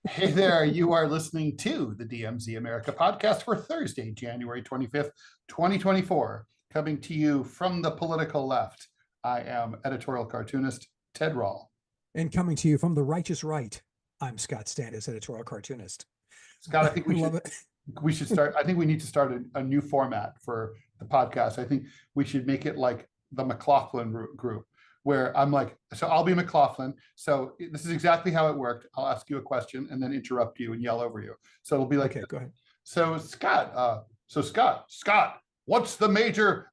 Hey there, you are listening to the DMZ America podcast for Thursday, January 25th, 2024, coming to you from the political left. I am editorial cartoonist Ted Rall. And coming to you from the righteous right, I'm Scott Stantis, editorial cartoonist. Scott, I think we should start. I think we need to start a new format for the podcast. I think we should make it like the McLaughlin group, where I'm like, so I'll be McLaughlin. So this is exactly how it worked. I'll ask you a question and then interrupt you and yell over you. So it'll be like, okay, go ahead. So Scott, what's the major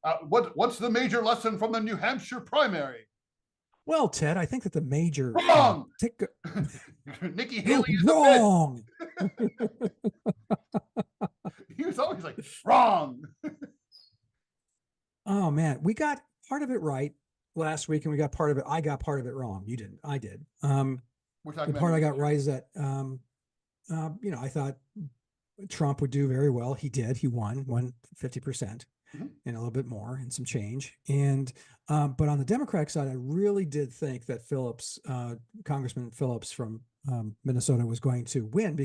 lesson from the New Hampshire primary? Well, Ted, I think that the major wrong. Nikki Haley is wrong. He was always like wrong. Oh man, we got part of it right last week, and we got part of it. I got part of it wrong. You didn't. I did. We're talking the part I got right is that I thought Trump would do very well. He did. He won 50%. And a little bit more and some change. And but on the Democratic side, I really did think that Congressman Phillips from Minnesota was going to win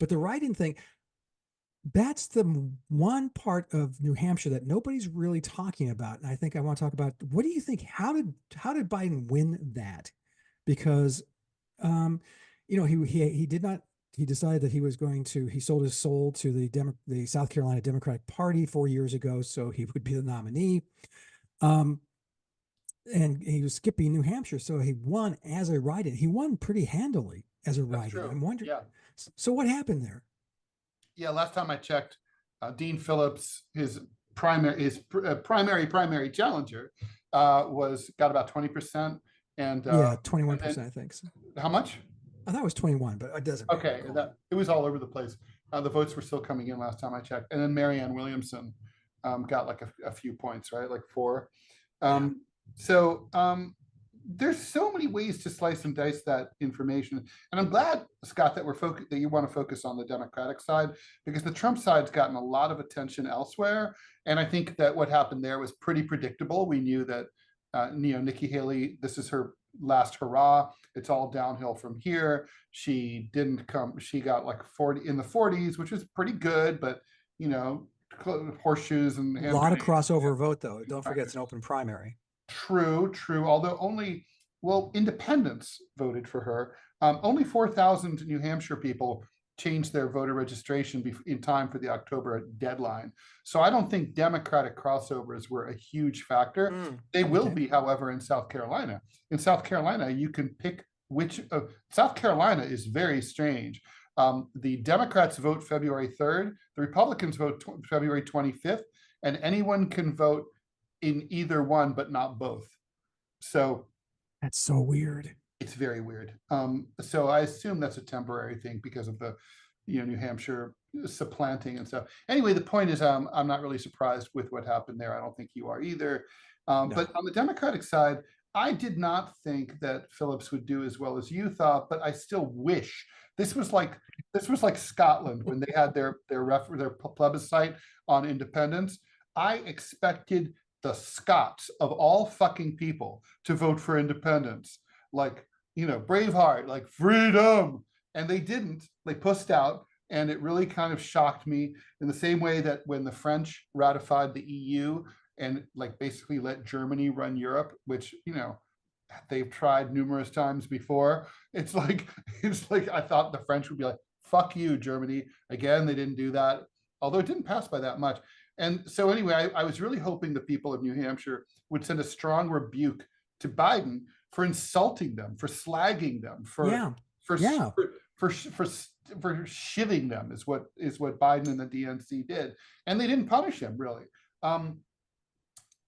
but the write-in thing, that's the one part of New Hampshire that nobody's really talking about. And I think I want to talk about, what do you think? How did Biden win that? Because he did not. He decided that he sold his soul to the South Carolina Democratic Party 4 years ago, so he would be the nominee. And he was skipping New Hampshire, so he won as a write-in. He won pretty handily as a write-in. I'm wondering. Yeah. So what happened there? Yeah, last time I checked, Dean Phillips, his primary challenger, got about 20%, and 21%, I think. So. How much? I thought it was 21, but it doesn't. Okay, it was all over the place. The votes were still coming in last time I checked, and then Marianne Williamson got like a few points, right, like 4. So there's so many ways to slice and dice that information, and I'm glad, Scott, that that you want to focus on the Democratic side, because the Trump side's gotten a lot of attention elsewhere, and I think that what happened there was pretty predictable. We knew that Nikki Haley, this is her last hurrah. It's all downhill from here. She got like 40 in the 40s, which is pretty good, but horseshoes and a lot of crossover vote, though. Don't forget, it's an open primary. True. Although independents voted for her. Only 4,000 New Hampshire people changed their voter registration in time for the October deadline. So I don't think Democratic crossovers were a huge factor. They will be, however, in South Carolina. In South Carolina, you can pick South Carolina is very strange. The Democrats vote February 3rd, the Republicans vote February 25th, and anyone can vote in either one, but not both. So that's so weird. It's very weird. So I assume that's a temporary thing because of the, New Hampshire supplanting and stuff. Anyway, the point is, I'm not really surprised with what happened there. I don't think you are either. No. But on the Democratic side, I did not think that Phillips would do as well as you thought, but I still wish. This was like Scotland when they had their plebiscite on independence. I expected the Scots of all fucking people to vote for independence, like Braveheart, like freedom, and they didn't. They pussed out, and it really kind of shocked me in the same way that when the French ratified the EU and like basically let Germany run Europe, which they've tried numerous times before. It's like I thought the French would be like, fuck you, Germany. Again, they didn't do that, although it didn't pass by that much. And so anyway, I was really hoping the people of New Hampshire would send a strong rebuke to Biden for insulting them, for slagging them, for shivving them is what Biden and the DNC did, and they didn't punish him really.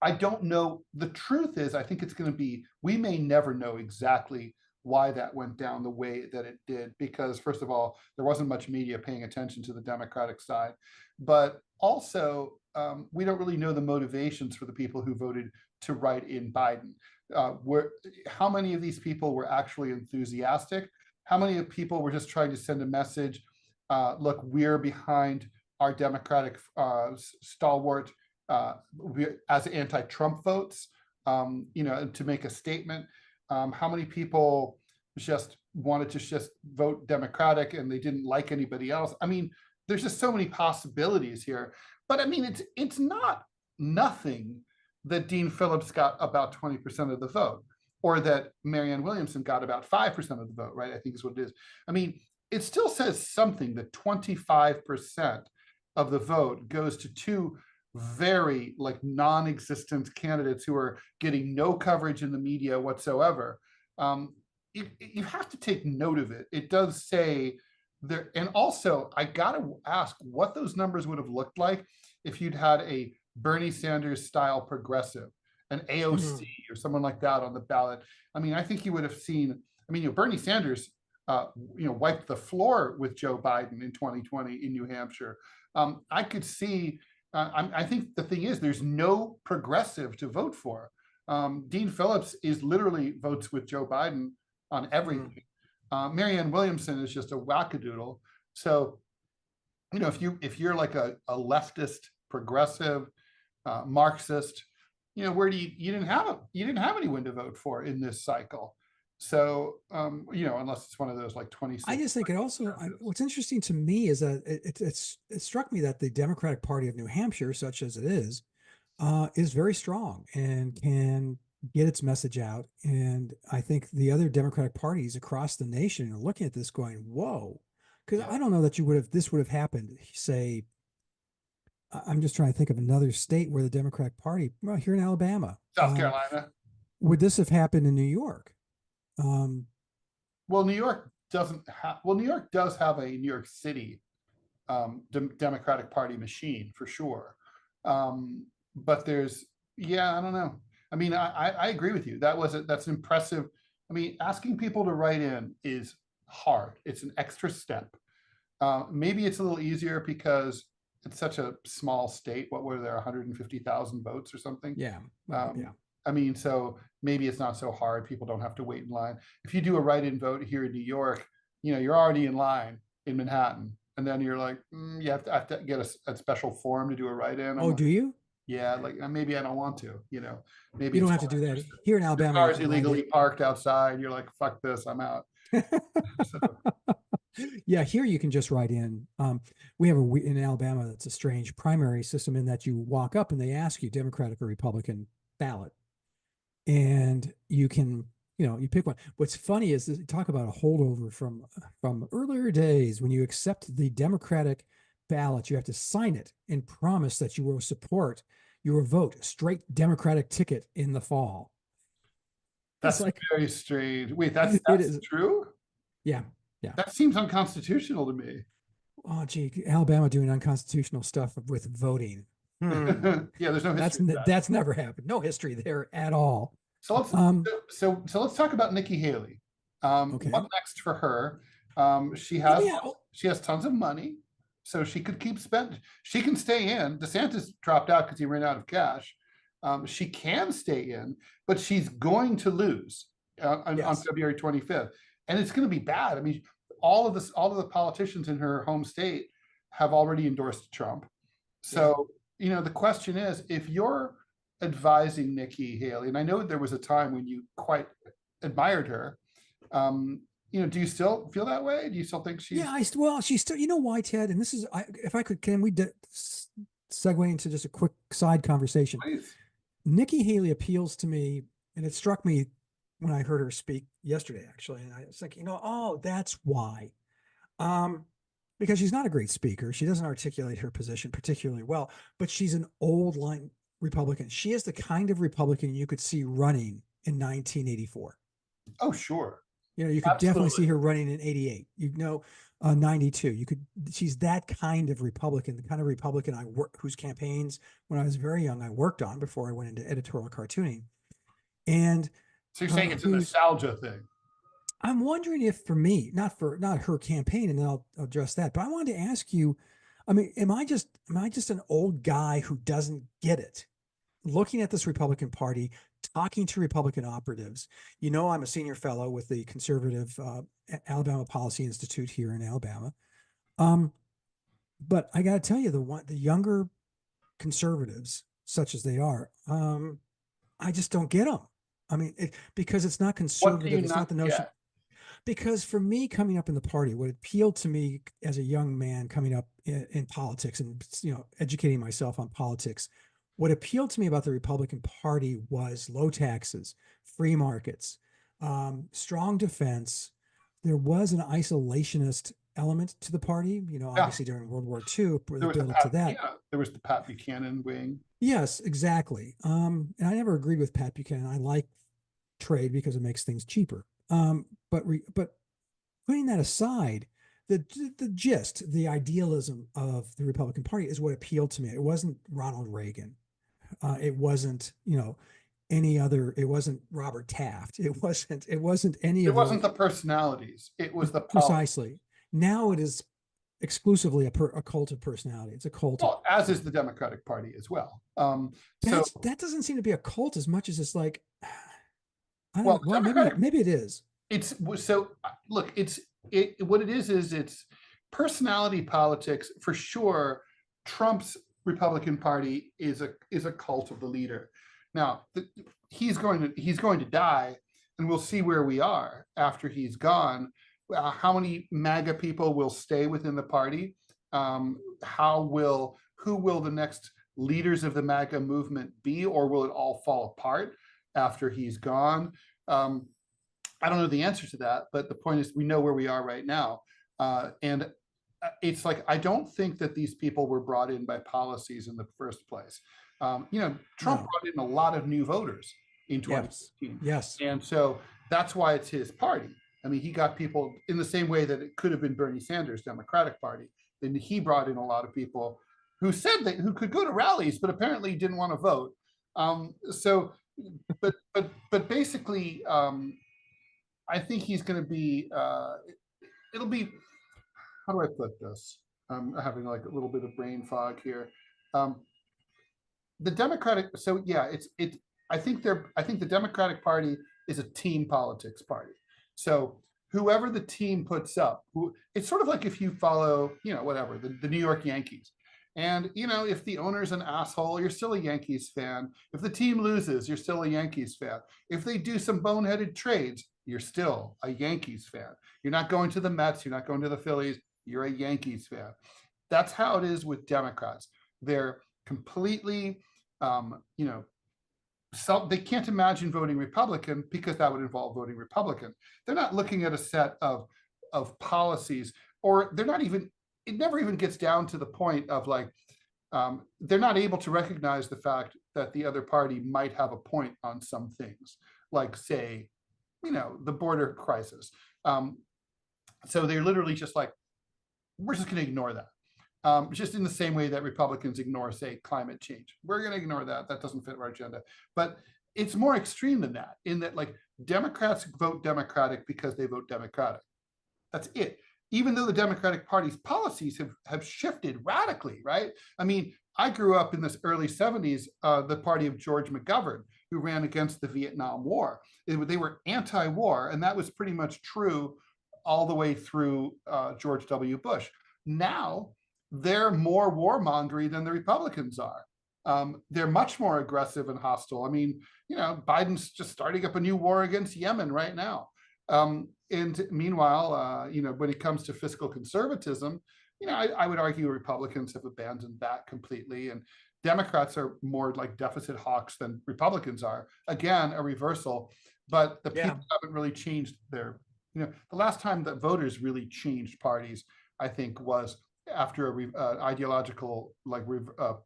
I don't know. The truth is, I think it's going to be. We may never know exactly why that went down the way that it did, because first of all, there wasn't much media paying attention to the Democratic side, but also we don't really know the motivations for the people who voted to write in Biden. How many of these people were actually enthusiastic? How many of people were just trying to send a message? Look, we're behind our Democratic stalwart as anti-Trump votes, to make a statement. How many people just wanted to just vote Democratic and they didn't like anybody else. I mean, there's just so many possibilities here. But I mean, it's not nothing that Dean Phillips got about 20% of the vote, or that Marianne Williamson got about 5% of the vote, right? I think is what it is. I mean, it still says something that 25% of the vote goes to two very like non-existent candidates who are getting no coverage in the media whatsoever. You have to take note of it. It does say there, and also I gotta ask what those numbers would have looked like if you'd had a Bernie Sanders style progressive, an AOC or someone like that on the ballot. I mean, I think you would have seen, I mean, Bernie Sanders, wiped the floor with Joe Biden in 2020 in New Hampshire. I could see, I think the thing is, there's no progressive to vote for. Dean Phillips is literally votes with Joe Biden on everything. Marianne Williamson is just a wackadoodle. So, if you're like a leftist, progressive, Marxist, where do you didn't have anyone to vote for in this cycle. So, unless it's one of those like 26. I just think it also, what's interesting to me is that it struck me that the Democratic Party of New Hampshire, such as it is very strong and can get its message out. And I think the other Democratic parties across the nation are looking at this going, whoa, because I don't know that this would have happened, say, I'm just trying to think of another state where the Democratic Party, well, here in Alabama, South Carolina. Would this have happened in New York? Well, New York doesn't have, well, New York does have a New York City Democratic Party machine for sure. But there's, I don't know. I mean, I agree with you. That's impressive. I mean, asking people to write in is hard. It's an extra step. Maybe it's a little easier because it's such a small state. What were there, 150,000 votes or something? Yeah. I mean, so maybe it's not so hard. People don't have to wait in line. If you do a write-in vote here in New York, you're already in line in Manhattan. And then you're like, you have to get a special form to do a write-in. Oh, do you? Yeah, like maybe I don't want to, maybe you don't have to do that here in Alabama. The car's illegally parked outside. You're like, fuck this, I'm out. So. Yeah, here you can just write in. We have in Alabama, that's a strange primary system in that you walk up and they ask you Democratic or Republican ballot. And you can, you pick one. What's funny is talk about a holdover from earlier days. When you accept the Democratic ballot, you have to sign it and promise that you will support your vote, straight Democratic ticket in the fall. That's like very strange. Wait, that's true? Yeah. That seems unconstitutional to me. Oh, gee, Alabama doing unconstitutional stuff with voting. Yeah, there's no history. That's never happened. No history there at all. So let's talk about Nikki Haley. Okay. What next for her? She has tons of money, so she could keep spending. She can stay in. DeSantis dropped out because he ran out of cash. She can stay in, but she's going to lose on February 25th, and it's going to be bad. I mean, all of the politicians in her home state have already endorsed Trump. So, the question is, if you're advising Nikki Haley, and I know there was a time when you quite admired her, do you still feel that way? Do you still think she's? Yeah, she's still, why, Ted? And this is, if I could, can we segue into just a quick side conversation? Please. Nikki Haley appeals to me, and it struck me when I heard her speak yesterday, actually. And I was thinking, that's why. Because she's not a great speaker. She doesn't articulate her position particularly well, but she's an old line Republican. She is the kind of Republican you could see running in 1984. Oh, sure. You could definitely see her running in 88, 92. She's that kind of Republican, the kind of Republican whose campaigns when I was very young, I worked on before I went into editorial cartooning. And so you're saying it's a nostalgia thing. I'm wondering if for me, not her campaign, and then I'll address that, but I wanted to ask you, I mean, am I just an old guy who doesn't get it? Looking at this Republican Party, talking to Republican operatives, I'm a senior fellow with the conservative Alabama Policy Institute here in Alabama. But I got to tell you, the younger conservatives, such as they are, I just don't get them. I mean, because it's not conservative. It's not the notion. because for me, coming up in the party, what appealed to me as a young man coming up in politics and, educating myself on politics, what appealed to me about the Republican Party was low taxes, free markets, strong defense. There was an isolationist element to the party, Yeah. obviously during World War II, There was build up to that. yeah, there was the Pat Buchanan wing. Yes, exactly. And I never agreed with Pat Buchanan. I like trade because it makes things cheaper. But putting that aside, the gist, the idealism of the Republican Party is what appealed to me. It wasn't Ronald Reagan. It wasn't, any other. It wasn't Robert Taft. It wasn't any It of wasn't the personalities. It was the policy. precisely. Now it is exclusively a cult of personality. It's a cult. Well, as is the Democratic Party as well. That doesn't seem to be a cult as much as it's like, I don't well, know. Well, maybe it is. It's so look, what it is it's personality politics for sure. Trump's Republican Party is a cult of the leader. Now he's going to die, and we'll see where we are after he's gone. How many MAGA people will stay within the party? Who will the next leaders of the MAGA movement be, or will it all fall apart after he's gone? I don't know the answer to that, but the point is we know where we are right now. And it's like, I don't think that these people were brought in by policies in the first place. Trump brought in a lot of new voters in 2016. Yes. And so that's why it's his party. I mean, he got people in the same way that it could have been Bernie Sanders' Democratic Party. Then he brought in a lot of people who said who could go to rallies, but apparently didn't want to vote. But basically, I think he's going to be. It'll be. How do I put this? I'm having like a little bit of brain fog here. The Democratic. So yeah, I think the Democratic Party is a team politics party. So whoever the team puts up, it's sort of like if you follow, whatever, the New York Yankees. And, if the owner's an asshole, you're still a Yankees fan. If the team loses, you're still a Yankees fan. If they do some boneheaded trades, you're still a Yankees fan. You're not going to the Mets, you're not going to the Phillies, you're a Yankees fan. That's how it is with Democrats. They're completely, so they can't imagine voting Republican because that would involve voting Republican. They're not looking at a set of policies, or they're not even, it never even gets down to the point of like, they're not able to recognize the fact that the other party might have a point on some things, like say, the border crisis. So they're literally just like, we're just going to ignore that. Just in the same way that Republicans ignore, say, climate change. We're going to ignore that. That doesn't fit our agenda. But it's more extreme than that, in that like Democrats vote Democratic because they vote Democratic. That's it. Even though the Democratic Party's policies have shifted radically, right? I mean, I grew up in the early 70s, the party of George McGovern, who ran against the Vietnam War. They were anti-war, and that was pretty much true all the way through George W. Bush. Now, they're more warmongering than the Republicans are. They're much more aggressive and hostile. I mean, Biden's just starting up a new war against Yemen right now. And meanwhile, when it comes to fiscal conservatism, I would argue Republicans have abandoned that completely. And Democrats are more like deficit hawks than Republicans are. Again, a reversal. But the people haven't really changed their, the last time that voters really changed parties, I think, was after a ideological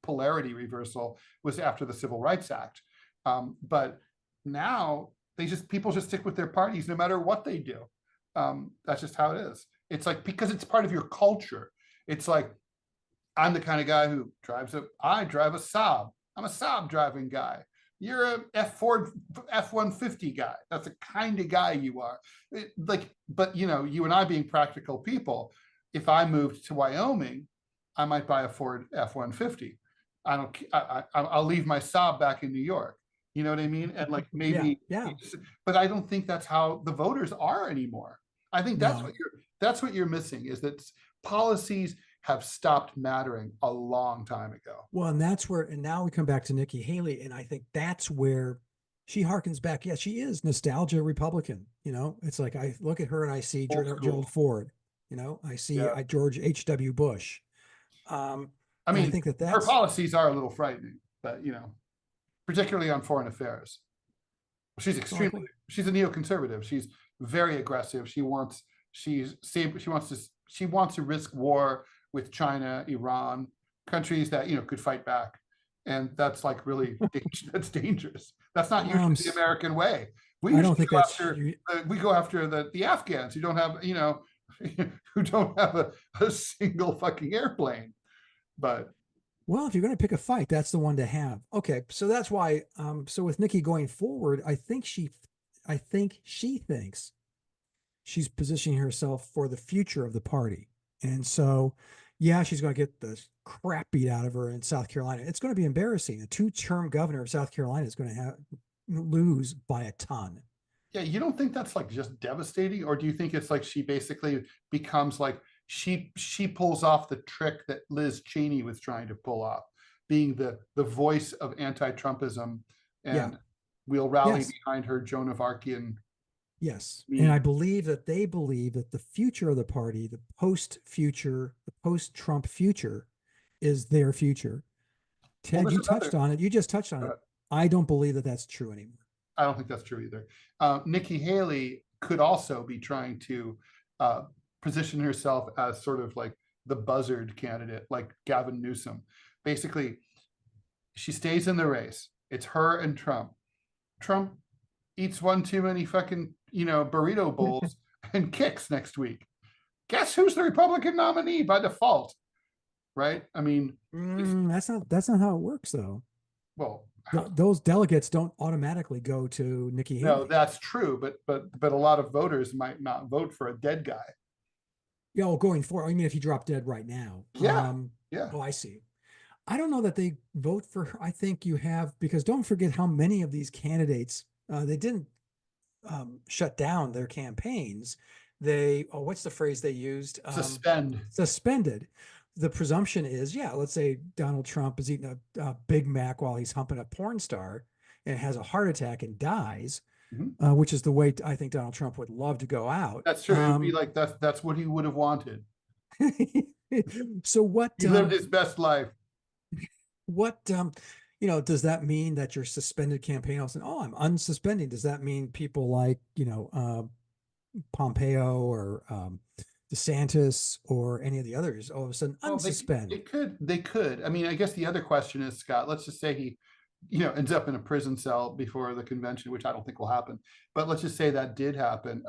polarity reversal, was after the Civil Rights Act. But now people just stick with their parties no matter what they do. That's just how it is. It's like, because it's part of your culture. It's like, I'm the kind of guy who I drive a Saab. I'm a Saab driving guy. You're a F-150 guy. That's the kind of guy you are. But you and I being practical people, if I moved to Wyoming, I might buy a Ford F-150. I'll leave my Saab back in New York. You know what I mean? And like maybe, but I don't think that's how the voters are anymore. I think that's what you're missing, is that policies have stopped mattering a long time ago. Well, and now we come back to Nikki Haley, and I think that's where she harkens back. Yeah, she is nostalgia Republican. You know, it's like I look at her and I see Old school. Gerald Ford. You know, I see Yeah. George H.W. Bush. I And I mean, think that her that's policies are a little frightening, but particularly on foreign affairs. She's like, extremely, she's a neoconservative. She's very aggressive. She wants to risk war with China, Iran, countries that, could fight back. And that's like really, that's dangerous. That's not usually the American way. We I don't think that's we go after the Afghans who don't have, who don't have a single fucking airplane. But well, if you're going to pick a fight, that's the one to have. Okay, so that's why. So with Nikki going forward, I think she thinks she's positioning herself for the future of the party, and so, yeah, she's going to get the crap beat out of her in South Carolina. It's going to be embarrassing. A two-term governor of South Carolina is going to lose by a ton. Yeah, you don't think that's like just devastating, or do you think it's like she basically becomes like she pulls off the trick that Liz Cheney was trying to pull off, being the voice of anti-Trumpism, and we'll rally behind her Joan of Arcian. Yes, and I believe that they believe that the future of the party, the post-Trump future, is their future. Ted, you touched on it. You just touched on it. I don't believe that that's true anymore. I don't think that's true either. Nikki Haley could also be trying to position herself as sort of like the buzzard candidate, like Gavin Newsom. Basically, she stays in the race. It's her and Trump. Trump eats one too many fucking, burrito bowls and kicks next week. Guess who's the Republican nominee by default? Right? I mean, that's not how it works, though. Well, those delegates don't automatically go to Nikki Haley. No, that's true, but a lot of voters might not vote for a dead guy. Yeah, well, going forward, I mean, if he dropped dead right now. Yeah. Oh, I see. I don't know that they vote for her. I think you have, because don't forget how many of these candidates, they didn't shut down their campaigns. What's the phrase they used? Suspended. The presumption is, let's say Donald Trump is eating a Big Mac while he's humping a porn star and has a heart attack and dies, which is the way I think Donald Trump would love to go out. That's true. It'd be like that's what he would have wanted. So what? He lived his best life. What, does that mean that your suspended campaign also, I'm unsuspending? Does that mean people like, Pompeo or DeSantis or any of the others all of a sudden unsuspend? They could. I mean, I guess the other question is, Scott, let's just say he, ends up in a prison cell before the convention, which I don't think will happen. But let's just say that did happen.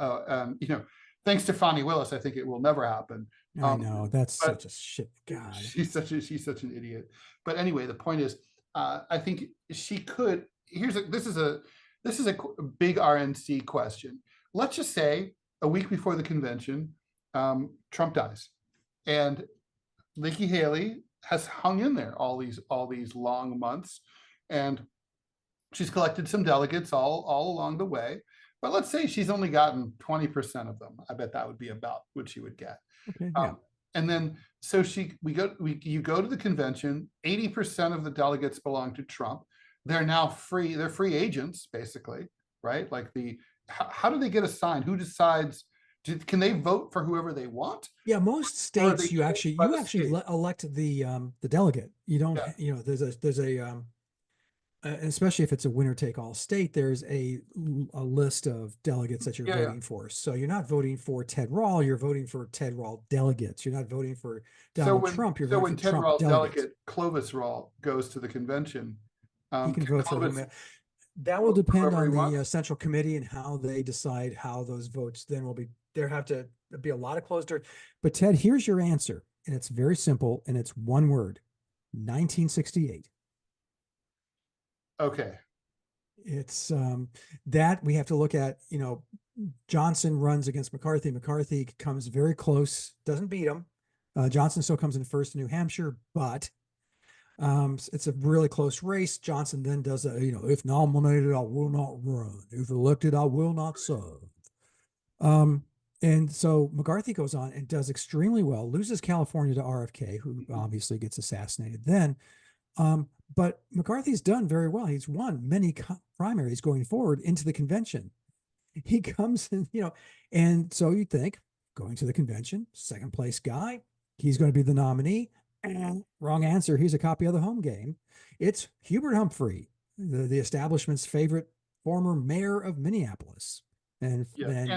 Thanks to Fani Willis, I think it will never happen. I know, that's such a shit. God, she's such an idiot. But anyway, the point is, I think she could. This is a big RNC question. Let's just say a week before the convention, Trump dies, and Nikki Haley has hung in there all these long months, and she's collected some delegates all along the way. But let's say she's only gotten 20% of them. I bet that would be about what she would get. Okay, and then so you go to the convention. 80% of the delegates belong to Trump. They're now free. They're free agents, basically, right? Like how do they get assigned? Who decides? Can they vote for whoever they want? Yeah, most states you actually elect the delegate. You don't. There's a especially if it's a winner take all state, there's a list of delegates that you're voting for. So you're not voting for Ted Rall, you're voting for Ted Rall delegates. You're not voting for Donald Trump. You're voting for Ted Rall delegate Clovis Rall goes to the convention, he can vote for him. That will depend on the Central Committee and how they decide how those votes then will be. There have to be a lot of closed doors. But Ted, here's your answer, and it's very simple, and it's one word: 1968. Okay. It's that we have to look at, Johnson runs against McCarthy. McCarthy comes very close, doesn't beat him. Johnson still comes in first in New Hampshire, but it's a really close race. Johnson then does if nominated, I will not run. If elected, I will not serve. And so McCarthy goes on and does extremely well, loses California to RFK, who obviously gets assassinated then. but McCarthy's done very well. He's won many primaries going forward into the convention. He comes in, and so you think going to the convention, second place guy, he's going to be the nominee. Wrong answer. Here's a copy of the home game. It's Hubert Humphrey, the establishment's favorite former mayor of Minneapolis, and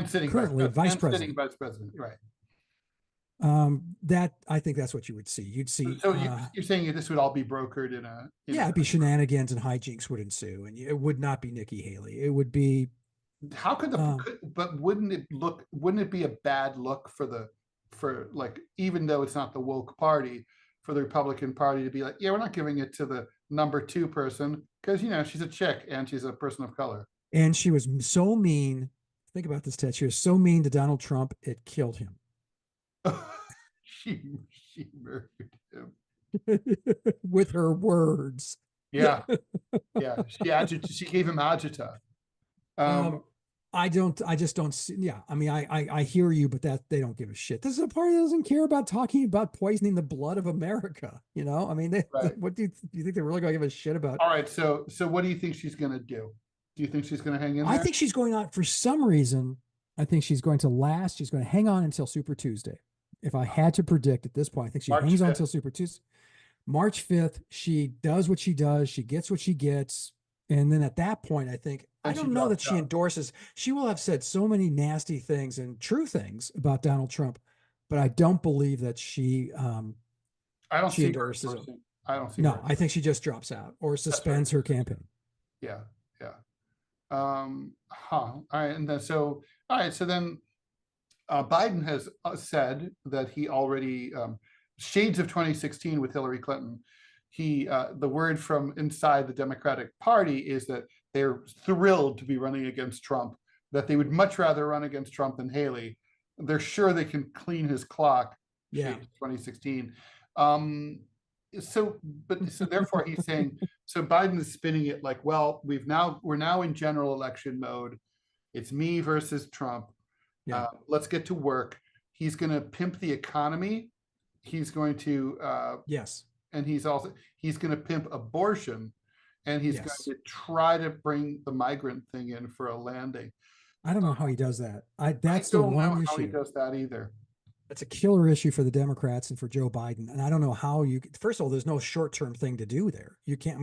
sitting currently vice president. Sitting vice president, right? That I think that's what you would see. You'd see. So you're saying this would all be brokered in it'd be shenanigans and hijinks would ensue, and it would not be Nikki Haley. It would be. How could but wouldn't it be a bad look for like, even though it's not the woke party, for the Republican Party to be like, yeah, we're not giving it to the number 2 person because she's a chick and she's a person of color. And she was so mean. Think about this, Ted. She was so mean to Donald Trump, it killed him. she murdered him with her words. Yeah. She gave him agita. I just don't see. Yeah. I mean, I hear you, but that they don't give a shit. This is a party that doesn't care about talking about poisoning the blood of America. I mean, what do you think they're really going to give a shit about? All right. So what do you think she's going to do? Do you think she's going to hang in there? I think she's going on for some reason. I think she's going to last. She's going to hang on until Super Tuesday. If I had to predict at this point, I think she hangs on until Super Tuesday. March 5th, she does what she does. She gets what she gets. And then at that point, I think, I don't know that she endorses. She will have said so many nasty things and true things about Donald Trump, but I don't believe that she she endorses him. I don't see. No, I think she just drops out or suspends her campaign. Yeah. All right. And then all right. So then Biden has said that he already shades of 2016 with Hillary Clinton. The word from inside the Democratic Party is that they're thrilled to be running against Trump, that they would much rather run against Trump than Haley. They're sure they can clean his clock. Yeah. 2016. So therefore he's saying, so Biden is spinning it like, well, we're now in general election mode. It's me versus Trump. Yeah. Let's get to work. He's going to pimp the economy. He's going to, yes. And he's going to pimp abortion, and he's going to try to bring the migrant thing in for a landing. I don't know how he does that. That's the one issue. How he does that either. It's a killer issue for the Democrats and for Joe Biden. And I don't know how first of all, there's no short-term thing to do there. You can't,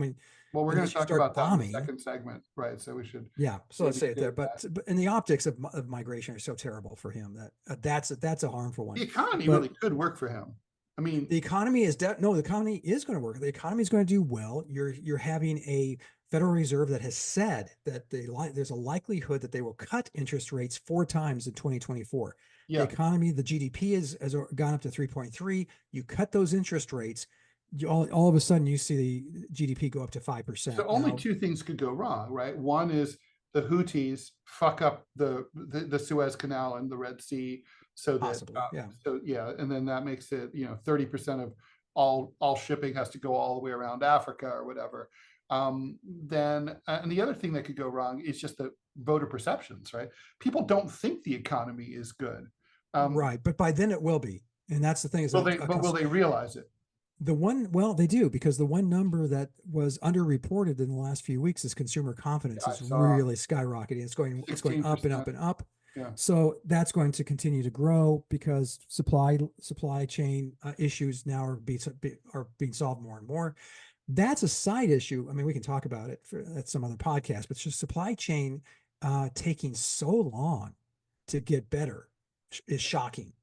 well, we're going to talk about that in the second segment, right? So we should. Yeah. So let's say it there. But and the optics of migration are so terrible for him that's a harmful one. The economy really could work for him. I mean, the economy is the economy is going to work. The economy is going to do well. You're having a Federal Reserve that has said that there's a likelihood that they will cut interest rates 4 times in 2024. Yeah. The economy, the GDP has gone up to 3.3. You cut those interest rates, all of a sudden you see the GDP go up to 5%. So only 2 things could go wrong, right? One is the Houthis fuck up the Suez Canal and the Red Sea. So possibly, and then that makes it 30% of all shipping has to go all the way around Africa or whatever. Then and the other thing that could go wrong is just the voter perceptions, right? People don't think the economy is good, right? But by then it will be, and that's the thing. Is will they realize it? They do, because the one number that was underreported in the last few weeks is consumer confidence is really skyrocketing. It's going up and up and up. Yeah. So that's going to continue to grow because supply chain issues now are being solved more and more. That's a side issue. I mean, we can talk about it at some other podcast, but just supply chain taking so long to get better is shocking.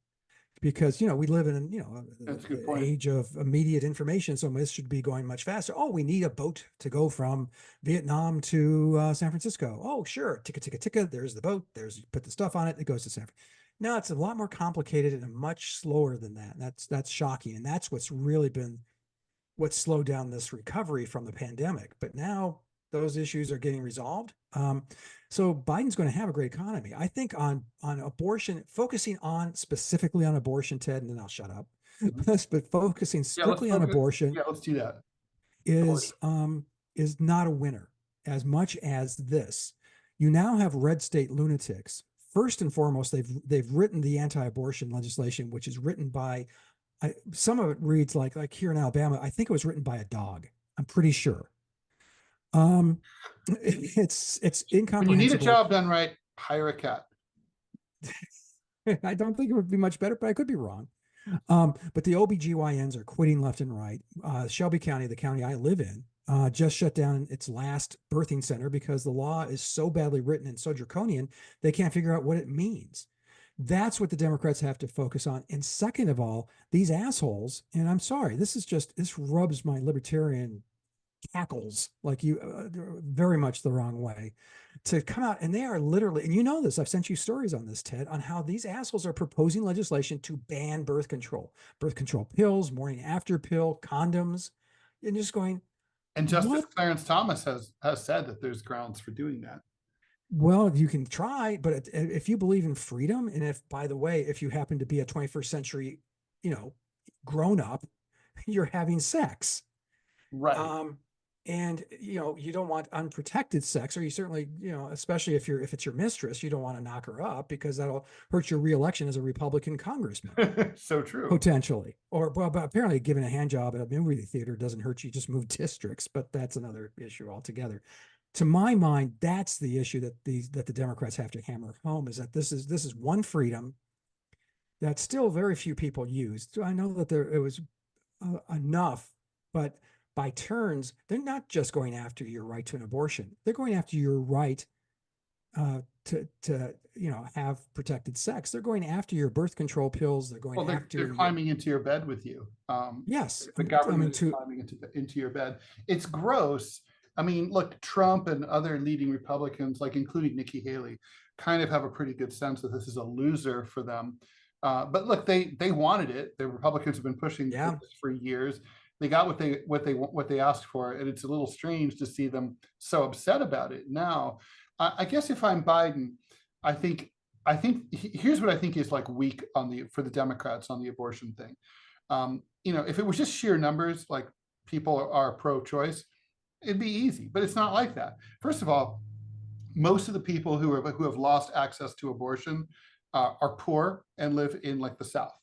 Because we live in an age of immediate information, so this should be going much faster. Oh, we need a boat to go from Vietnam to San Francisco. Oh, sure, ticka. There's the boat. You put the stuff on it. It goes to San Francisco. No, it's a lot more complicated and much slower than that. That's shocking, and that's what's really been what slowed down this recovery from the pandemic. But now those issues are getting resolved. So Biden's going to have a great economy. I think on abortion, focusing specifically on abortion, Ted, and then I'll shut up. But focusing strictly on abortion, let's do that. Is not a winner as much as this. You now have red state lunatics. First and foremost, they've written the anti-abortion legislation, which is written by some of it reads like here in Alabama. I think it was written by a dog. I'm pretty sure. It's When you need a incomprehensible. job done right, hire a cat. I don't think it would be much better, but I could be wrong. But the OBGYNs are quitting left and right. Shelby County, the county I live in, just shut down its last birthing center because the law is so badly written and so draconian, they can't figure out what it means. That's what the Democrats have to focus on. And second of all, these assholes, and I'm sorry, this rubs my libertarian cackles like you very much the wrong way to come out, and they are literally, and you know this, I've sent you stories on this, Ted, on how these assholes are proposing legislation to ban birth control pills, morning after pill, condoms, and just going, And Justice what? Clarence Thomas has said that there's grounds for doing that. Well, you can try, but if you believe in freedom, and if, by the way, if you happen to be a 21st century, grown up, you're having sex. Right. And you don't want unprotected sex, or you certainly, especially if it's your mistress, you don't want to knock her up because that'll hurt your reelection as a Republican congressman. So true. Potentially. Or, well, but apparently giving a hand job at a movie theater doesn't hurt you, just move districts, but that's another issue altogether. To my mind, that's the issue that the Democrats have to hammer home, is that this is one freedom that still very few people used. I know that it was enough, but by turns, they're not just going after your right to an abortion. They're going after your right to have protected sex. They're going after your birth control pills. They're going after. They're climbing into your bed with you. Yes, the government is climbing into your bed. It's gross. I mean, look, Trump and other leading Republicans, like including Nikki Haley, kind of have a pretty good sense that this is a loser for them. But look, they wanted it. The Republicans have been pushing this for years. They got what they asked for, and it's a little strange to see them so upset about it now. I guess if I'm Biden, I think here's what I think is like weak for the Democrats on the abortion thing. If it was just sheer numbers, like people are pro-choice, it'd be easy, but it's not like that. First of all, most of the people who have lost access to abortion are poor and live in like the South.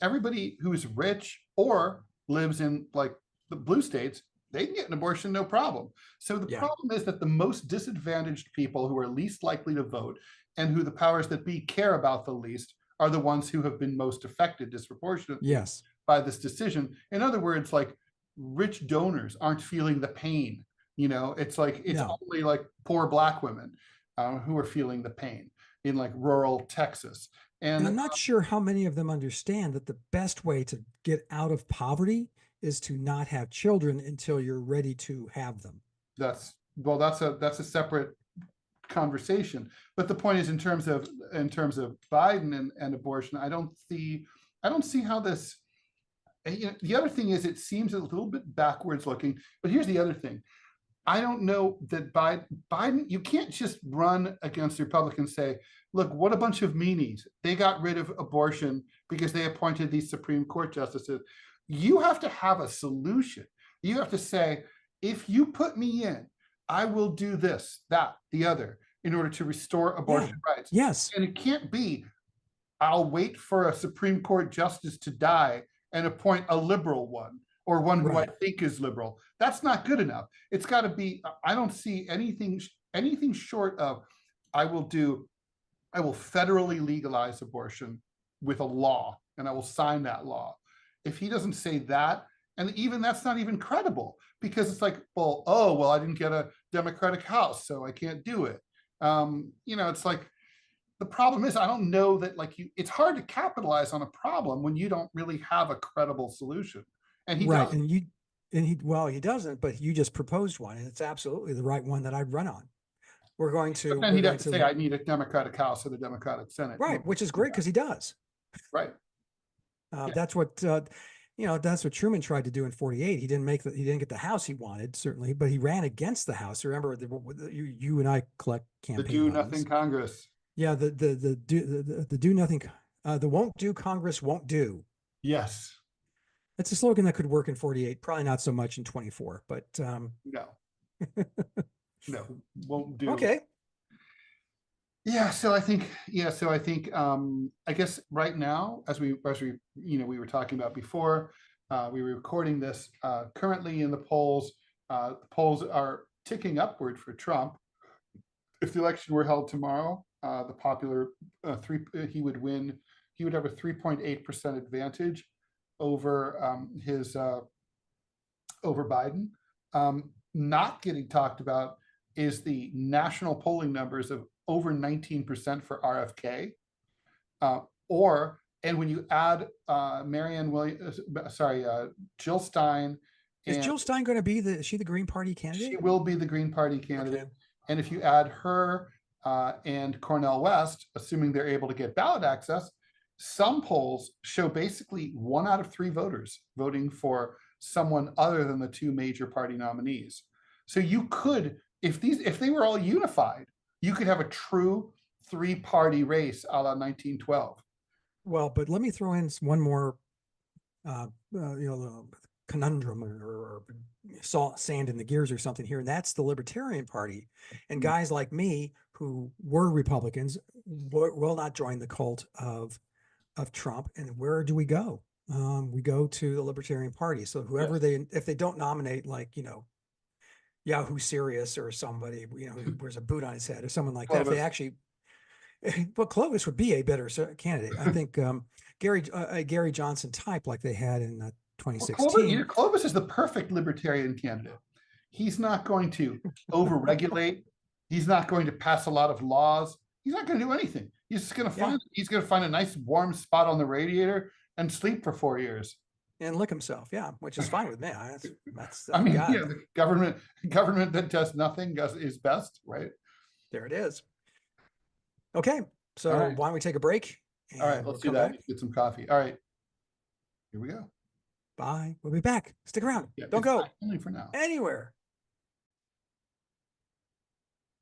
Everybody who is rich or lives in like the blue states, they can get an abortion no problem. So the problem is that the most disadvantaged people who are least likely to vote and who the powers that be care about the least are the ones who have been most affected disproportionately by this decision. In other words, like rich donors aren't feeling the pain. It's only like poor Black women who are feeling the pain in like rural Texas. And I'm not sure how many of them understand that the best way to get out of poverty is to not have children until you're ready to have them. That's a separate conversation. But the point is, in terms of Biden and abortion, I don't see how this. The other thing is, it seems a little bit backwards looking. But here's the other thing. I don't know that Biden, you can't just run against the Republicans and say, look, what a bunch of meanies. They got rid of abortion because they appointed these Supreme Court justices. You have to have a solution. You have to say, if you put me in, I will do this, that, the other, in order to restore abortion rights. Yes. And it can't be, I'll wait for a Supreme Court justice to die and appoint a liberal one, or one who I think is liberal. That's not good enough. It's got to be, I don't see anything short of, I will federally legalize abortion with a law, and I will sign that law. If he doesn't say that, and even that's not even credible, because it's like, well, I didn't get a Democratic House, so I can't do it. It's like, the problem is, I don't know that it's hard to capitalize on a problem when you don't really have a credible solution. And he doesn't. He doesn't, but you just proposed one, and it's absolutely the right one that I'd run on. We're going to. But then he'd have to say, I need a Democratic House and a Democratic Senate. Right, which is great because he does. Right. That's what that's what Truman tried to do in '48. He didn't get the House he wanted, certainly, but he ran against the House. Remember, you and I collect campaign. The Do Nothing Congress. Yeah, the Do Nothing, the Won't Do Congress won't do. Yes. It's a slogan that could work in '48, probably not so much in '24, but no, won't do. Okay. Yeah, so I think, I guess right now, as we were talking about before, We were recording this currently in the polls. The polls are ticking upward for Trump. If the election were held tomorrow, the popular he would win. He would have a 3.8% advantage over over Biden. Not getting talked about is the national polling numbers of over 19% for RFK, and when you add Jill Stein. Is Jill Stein going to be is she the Green Party candidate? She will be the Green Party candidate. Okay. And if you add her and Cornel West, assuming they're able to get ballot access, some polls show basically 1 out of 3 voters voting for someone other than the 2 major party nominees. So you could, if they were all unified, you could have a true 3-party race a la 1912. Well, but let me throw in one more, conundrum or sand in the gears or something here, and that's the Libertarian Party. And guys like me who were Republicans will not join the cult of Trump. And where do we go? We go to the Libertarian Party. So whoever if they don't nominate, like, Yahoo Serious or somebody, who wears a boot on his head or someone like that, if they actually, well, Clovis would be a better candidate. I think Gary Johnson type like they had in 2016. Clovis is the perfect Libertarian candidate. He's not going to overregulate. He's not going to pass a lot of laws. He's not going to do anything. He's just going to find a nice warm spot on the radiator and sleep for 4 years. And lick himself, which is fine with me. That's the government that does nothing is best, right? There it is. Okay, so why don't we take a break? All right, let's do that. Get some coffee. All right, here we go. Bye. We'll be back. Stick around. Don't go only for now. Anywhere.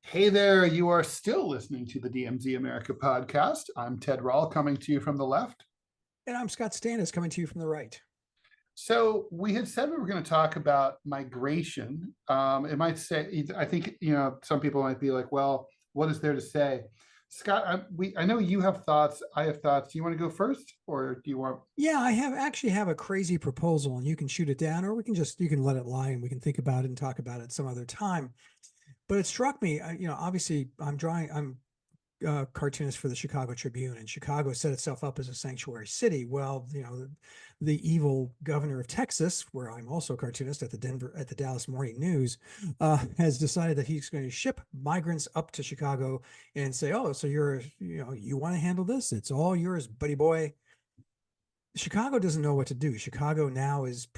Hey there, you are still listening to the DMZ America podcast. I'm Ted Rall, coming to you from the left. And I'm Scott Stantis, coming to you from the right. So we had said we were going to talk about migration. It might say, I think, some people might be like, well, what is there to say? Scott, I know you have thoughts. I have thoughts. Do you want to go first, or do you want? Yeah, I actually have a crazy proposal, and you can shoot it down, or you can let it lie, and we can think about it and talk about it some other time. But it struck me, obviously I'm a cartoonist for the Chicago Tribune, and Chicago set itself up as a sanctuary city. Well, the evil governor of Texas, where I'm also a cartoonist at the Dallas Morning News, has decided that he's going to ship migrants up to Chicago and say, oh, so you want to handle this? It's all yours, buddy boy. Chicago doesn't know what to do. Chicago now is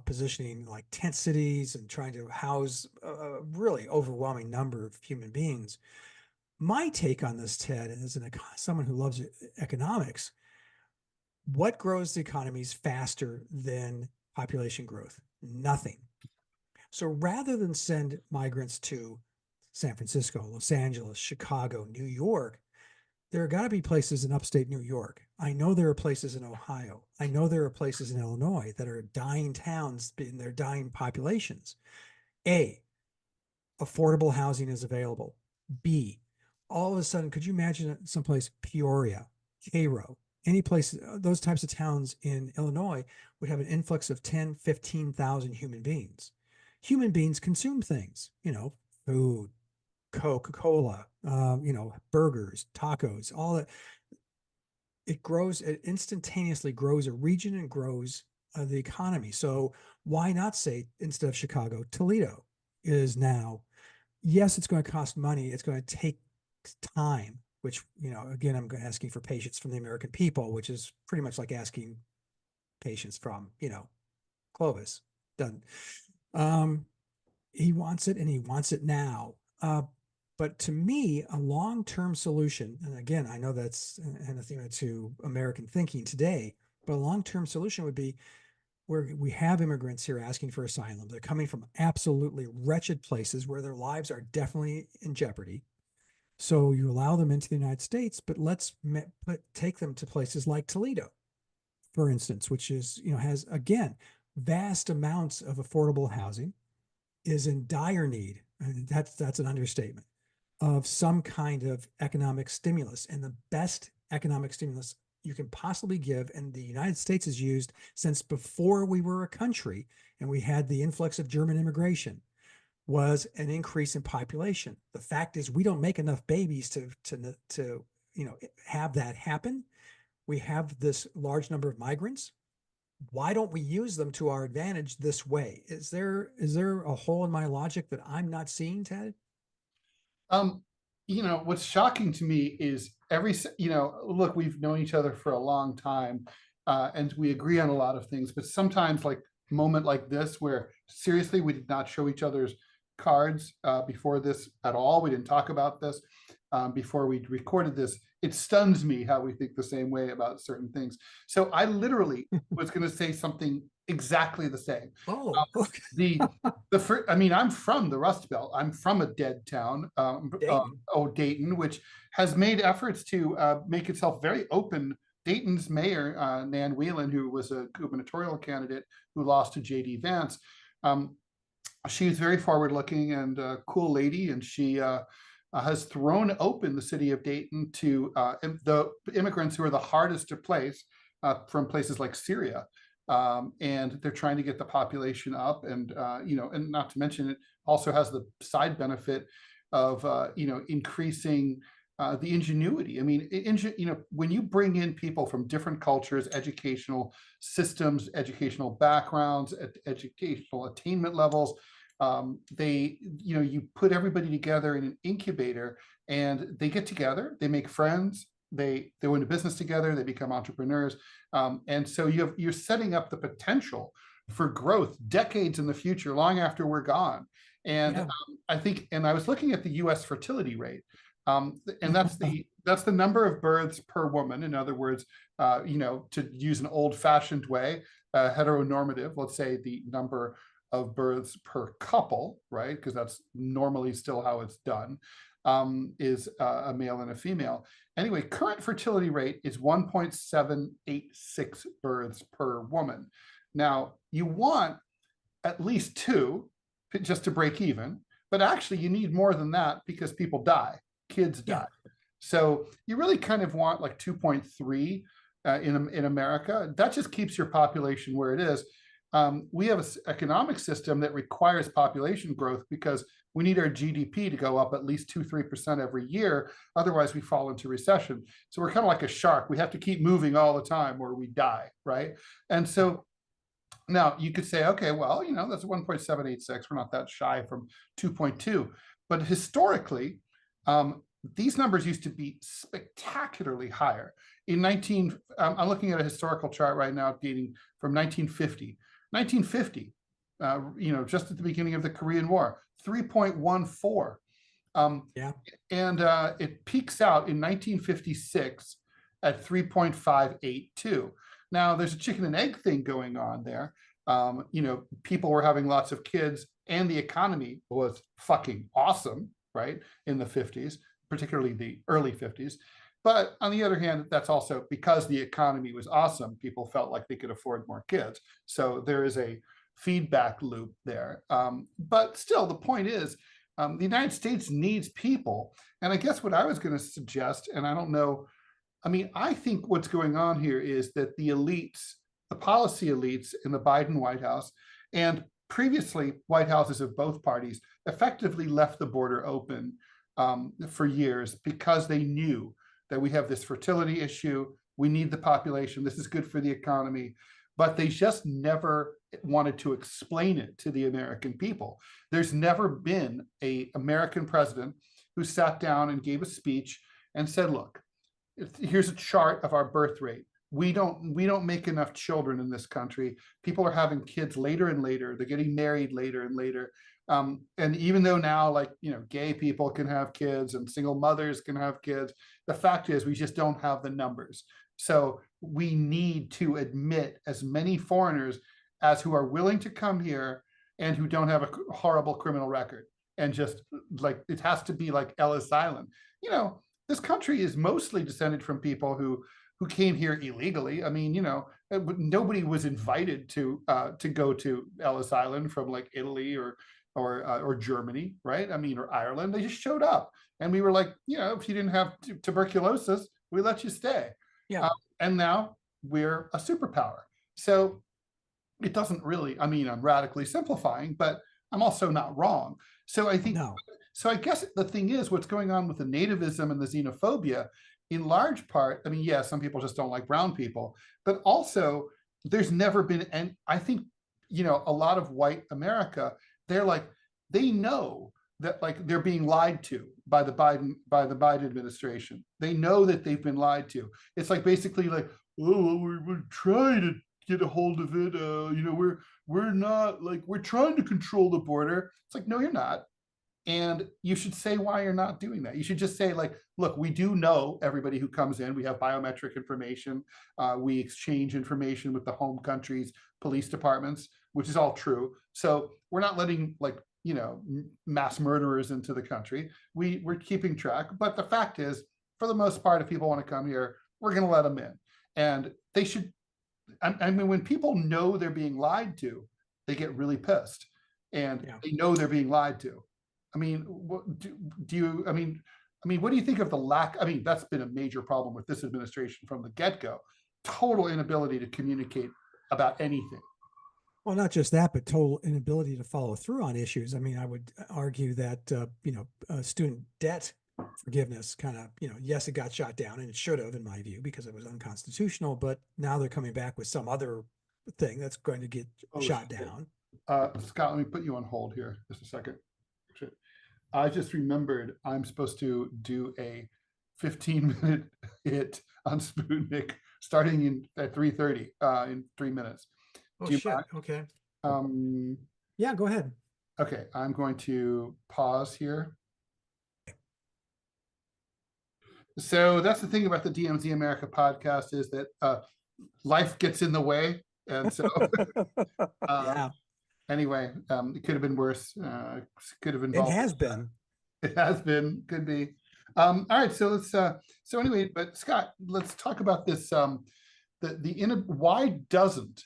positioning like tent cities and trying to house a really overwhelming number of human beings. My take on this, Ted, as someone who loves economics, what grows the economies faster than population growth? Nothing. So rather than send migrants to San Francisco, Los Angeles, Chicago, New York, there are got to be places in upstate New York. I know there are places in Ohio. I know there are places in Illinois that are dying towns in their dying populations. A, affordable housing is available. B, all of a sudden, could you imagine someplace, Peoria, Cairo, any place, those types of towns in Illinois would have an influx of 10, 15,000 human beings. Human beings consume things, food, Coca-Cola, burgers, tacos, all that. It instantaneously grows a region and grows the economy. So why not say, instead of Chicago, Toledo is now, yes, it's going to cost money. It's going to take time, which, again, I'm asking for patience from the American people, which is pretty much like asking patience from, Clovis. Done. He wants it, and he wants it now. But to me, a long-term solution, and again, I know that's anathema to American thinking today, but a long-term solution would be where we have immigrants here asking for asylum. They're coming from absolutely wretched places where their lives are definitely in jeopardy. So you allow them into the United States, but let's take them to places like Toledo, for instance, which is, has, again, vast amounts of affordable housing, is in dire need, and that's an understatement, of some kind of economic stimulus. And the best economic stimulus you can possibly give, and the United States has used since before we were a country and we had the influx of German immigration, was an increase in population. The fact is, we don't make enough babies to have that happen. We have this large number of migrants. Why don't we use them to our advantage this way? Is there a hole in my logic that I'm not seeing, Ted? What's shocking to me is look, we've known each other for a long time, and we agree on a lot of things, but sometimes like a moment like this where seriously, we did not show each other's cards before this at all. We didn't talk about this before we recorded this. It stuns me how we think the same way about certain things. So I literally was going to say something exactly the same. Oh, okay. I'm from the Rust Belt. I'm from a dead town, Dayton, which has made efforts to make itself very open. Dayton's mayor, Nan Whelan, who was a gubernatorial candidate who lost to J.D. Vance, she's very forward-looking and a cool lady, and she has thrown open the city of Dayton to the immigrants who are the hardest to place from places like Syria. And they're trying to get the population up, and and not to mention, it also has the side benefit of increasing the ingenuity. I mean, when you bring in people from different cultures, educational systems, educational backgrounds, educational attainment levels, you put everybody together in an incubator, and they get together, they make friends, they go into business together, they become entrepreneurs, and so you're setting up the potential for growth decades in the future, long after we're gone. And I think, and I was looking at the U.S. fertility rate, and that's the number of births per woman. In other words, to use an old-fashioned way, heteronormative, let's say the number of births per couple, right? Because that's normally still how it's done, is a male and a female. Anyway, current fertility rate is 1.786 births per woman. Now, you want at least 2 just to break even, but actually you need more than that because people die, kids die. So you really kind of want like 2.3 in America. That just keeps your population where it is. We have an economic system that requires population growth because we need our GDP to go up at least 2-3% every year. Otherwise, we fall into recession. So we're kind of like a shark. We have to keep moving all the time or we die, right? And so now you could say, okay, well, that's 1.786. We're not that shy from 2.2. But historically, these numbers used to be spectacularly higher. I'm looking at a historical chart right now dating from 1950. 1950, just at the beginning of the Korean War, 3.14. And it peaks out in 1956 at 3.582. Now, there's a chicken and egg thing going on there. People were having lots of kids and the economy was fucking awesome, right, in the 50s, particularly the early 50s. But on the other hand, that's also because the economy was awesome, people felt like they could afford more kids. So there is a feedback loop there. But still, the point is, the United States needs people. And I guess what I was going to suggest, and I don't know, I think what's going on here is that the elites, the policy elites in the Biden White House, and previously White Houses of both parties, effectively left the border open for years because they knew that we have this fertility issue, we need the population, this is good for the economy, but they just never wanted to explain it to the American people. There's never been an American president who sat down and gave a speech and said, look, here's a chart of our birth rate. We don't make enough children in this country. People are having kids later and later. They're getting married later and later. And even though now, gay people can have kids and single mothers can have kids, the fact is we just don't have the numbers. So we need to admit as many foreigners as who are willing to come here and who don't have a horrible criminal record. And just it has to be like Ellis Island. This country is mostly descended from people who came here illegally. Nobody was invited to go to Ellis Island from Italy or Germany, right? Or Ireland. They just showed up, and we were like, if you didn't have tuberculosis, we let you stay. Yeah. and now we're a superpower. So it doesn't really, I mean, I'm radically simplifying, but I'm also not wrong. So I think, No. so I guess the thing is, what's going on with the nativism and the xenophobia, in large part, I mean, yeah, some people just don't like brown people, but also there's never been, and I think, you know, a lot of white America, they're like, they know that like they're being lied to by the Biden administration. They know that they've been lied to. It's like basically like, oh, well, we're trying to get a hold of it. You know, we're not like, we're trying to control the border. It's like, no, you're not. And you should say why you're not doing that. You should just say like, look, we do know everybody who comes in. We have biometric information. We exchange information with the home country's police departments, which is all true. So we're not letting like, you know, mass murderers into the country. We're keeping track. But the fact is, for the most part, if people want to come here, we're going to let them in. And they should, I mean, when people know they're being lied to, they get really pissed. And they know they're being lied to. I mean, what do you, I mean, what do you think of the lack? I mean, that's been a major problem with this administration from the get-go. Total inability to communicate about anything. Well, not just that, but total inability to follow through on issues. I mean, I would argue that, you know, student debt forgiveness kind of, you know, yes, it got shot down, and it should have, in my view, because it was unconstitutional, but now they're coming back with some other thing that's going to get shot down. Scott, let me put you on hold here just a second. I just remembered I'm supposed to do a 15-minute hit on Sputnik starting at 3:30 in 3 minutes. Oh, shit. Mind? Okay. Yeah, go ahead. Okay, I'm going to pause here. So that's the thing about the DMZ America podcast, is that life gets in the way. And so yeah. Anyway, it could have been worse. Could have been. It has been. It has been. Could be. All right. So let's. So anyway, but Scott, let's talk about this. Why doesn't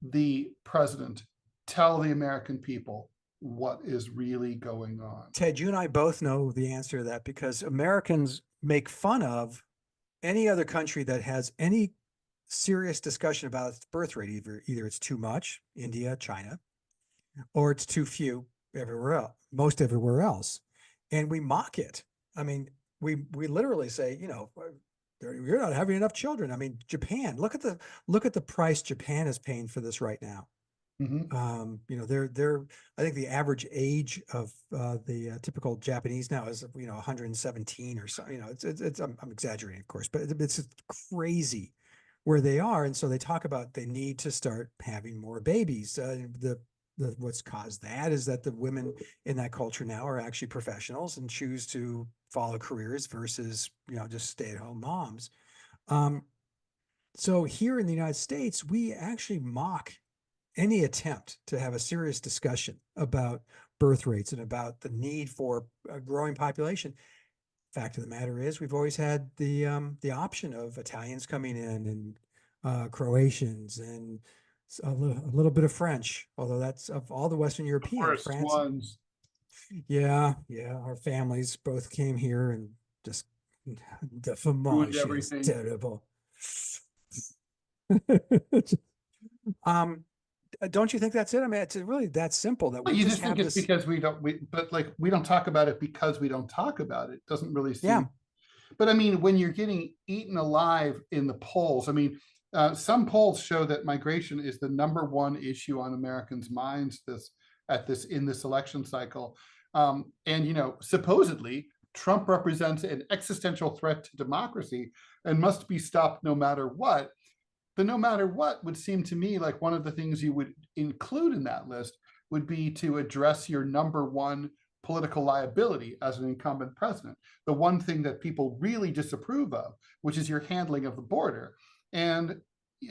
the president tell the American people what is really going on? Ted, you and I both know the answer to that, because Americans make fun of any other country that has any serious discussion about its birth rate. Either it's too much, India, China, or it's too few everywhere else, most everywhere else. And we mock it. I mean, we literally say, you know, you're not having enough children. I mean, Japan, look at the price Japan is paying for this right now. Mm-hmm. You know, I think the average age of the typical Japanese now is, you know, 117 or so. You know, I'm exaggerating, of course, but it's crazy where they are. And so they talk about they need to start having more babies. What's caused that is that the women in that culture now are actually professionals and choose to follow careers versus, you know, just stay-at-home moms. So here in the United States, we actually mock any attempt to have a serious discussion about birth rates and about the need for a growing population. Fact of the matter is, we've always had the option of Italians coming in and Croatians and a little bit of French, although that's of all the Western European France. Ones. Yeah, our families both came here and just the fromage is terrible. Don't you think that's it? I mean, it's really that simple. That you just think it's because we don't talk about it because we don't talk about it. It doesn't really seem. Yeah. But I mean, when you're getting eaten alive in the polls, I mean, some polls show that migration is the #1 issue on Americans' minds in this election cycle. And, you know, supposedly Trump represents an existential threat to democracy and must be stopped no matter what. The no matter what would seem to me like one of the things you would include in that list would be to address your #1 political liability as an incumbent president. The one thing that people really disapprove of, which is your handling of the border. And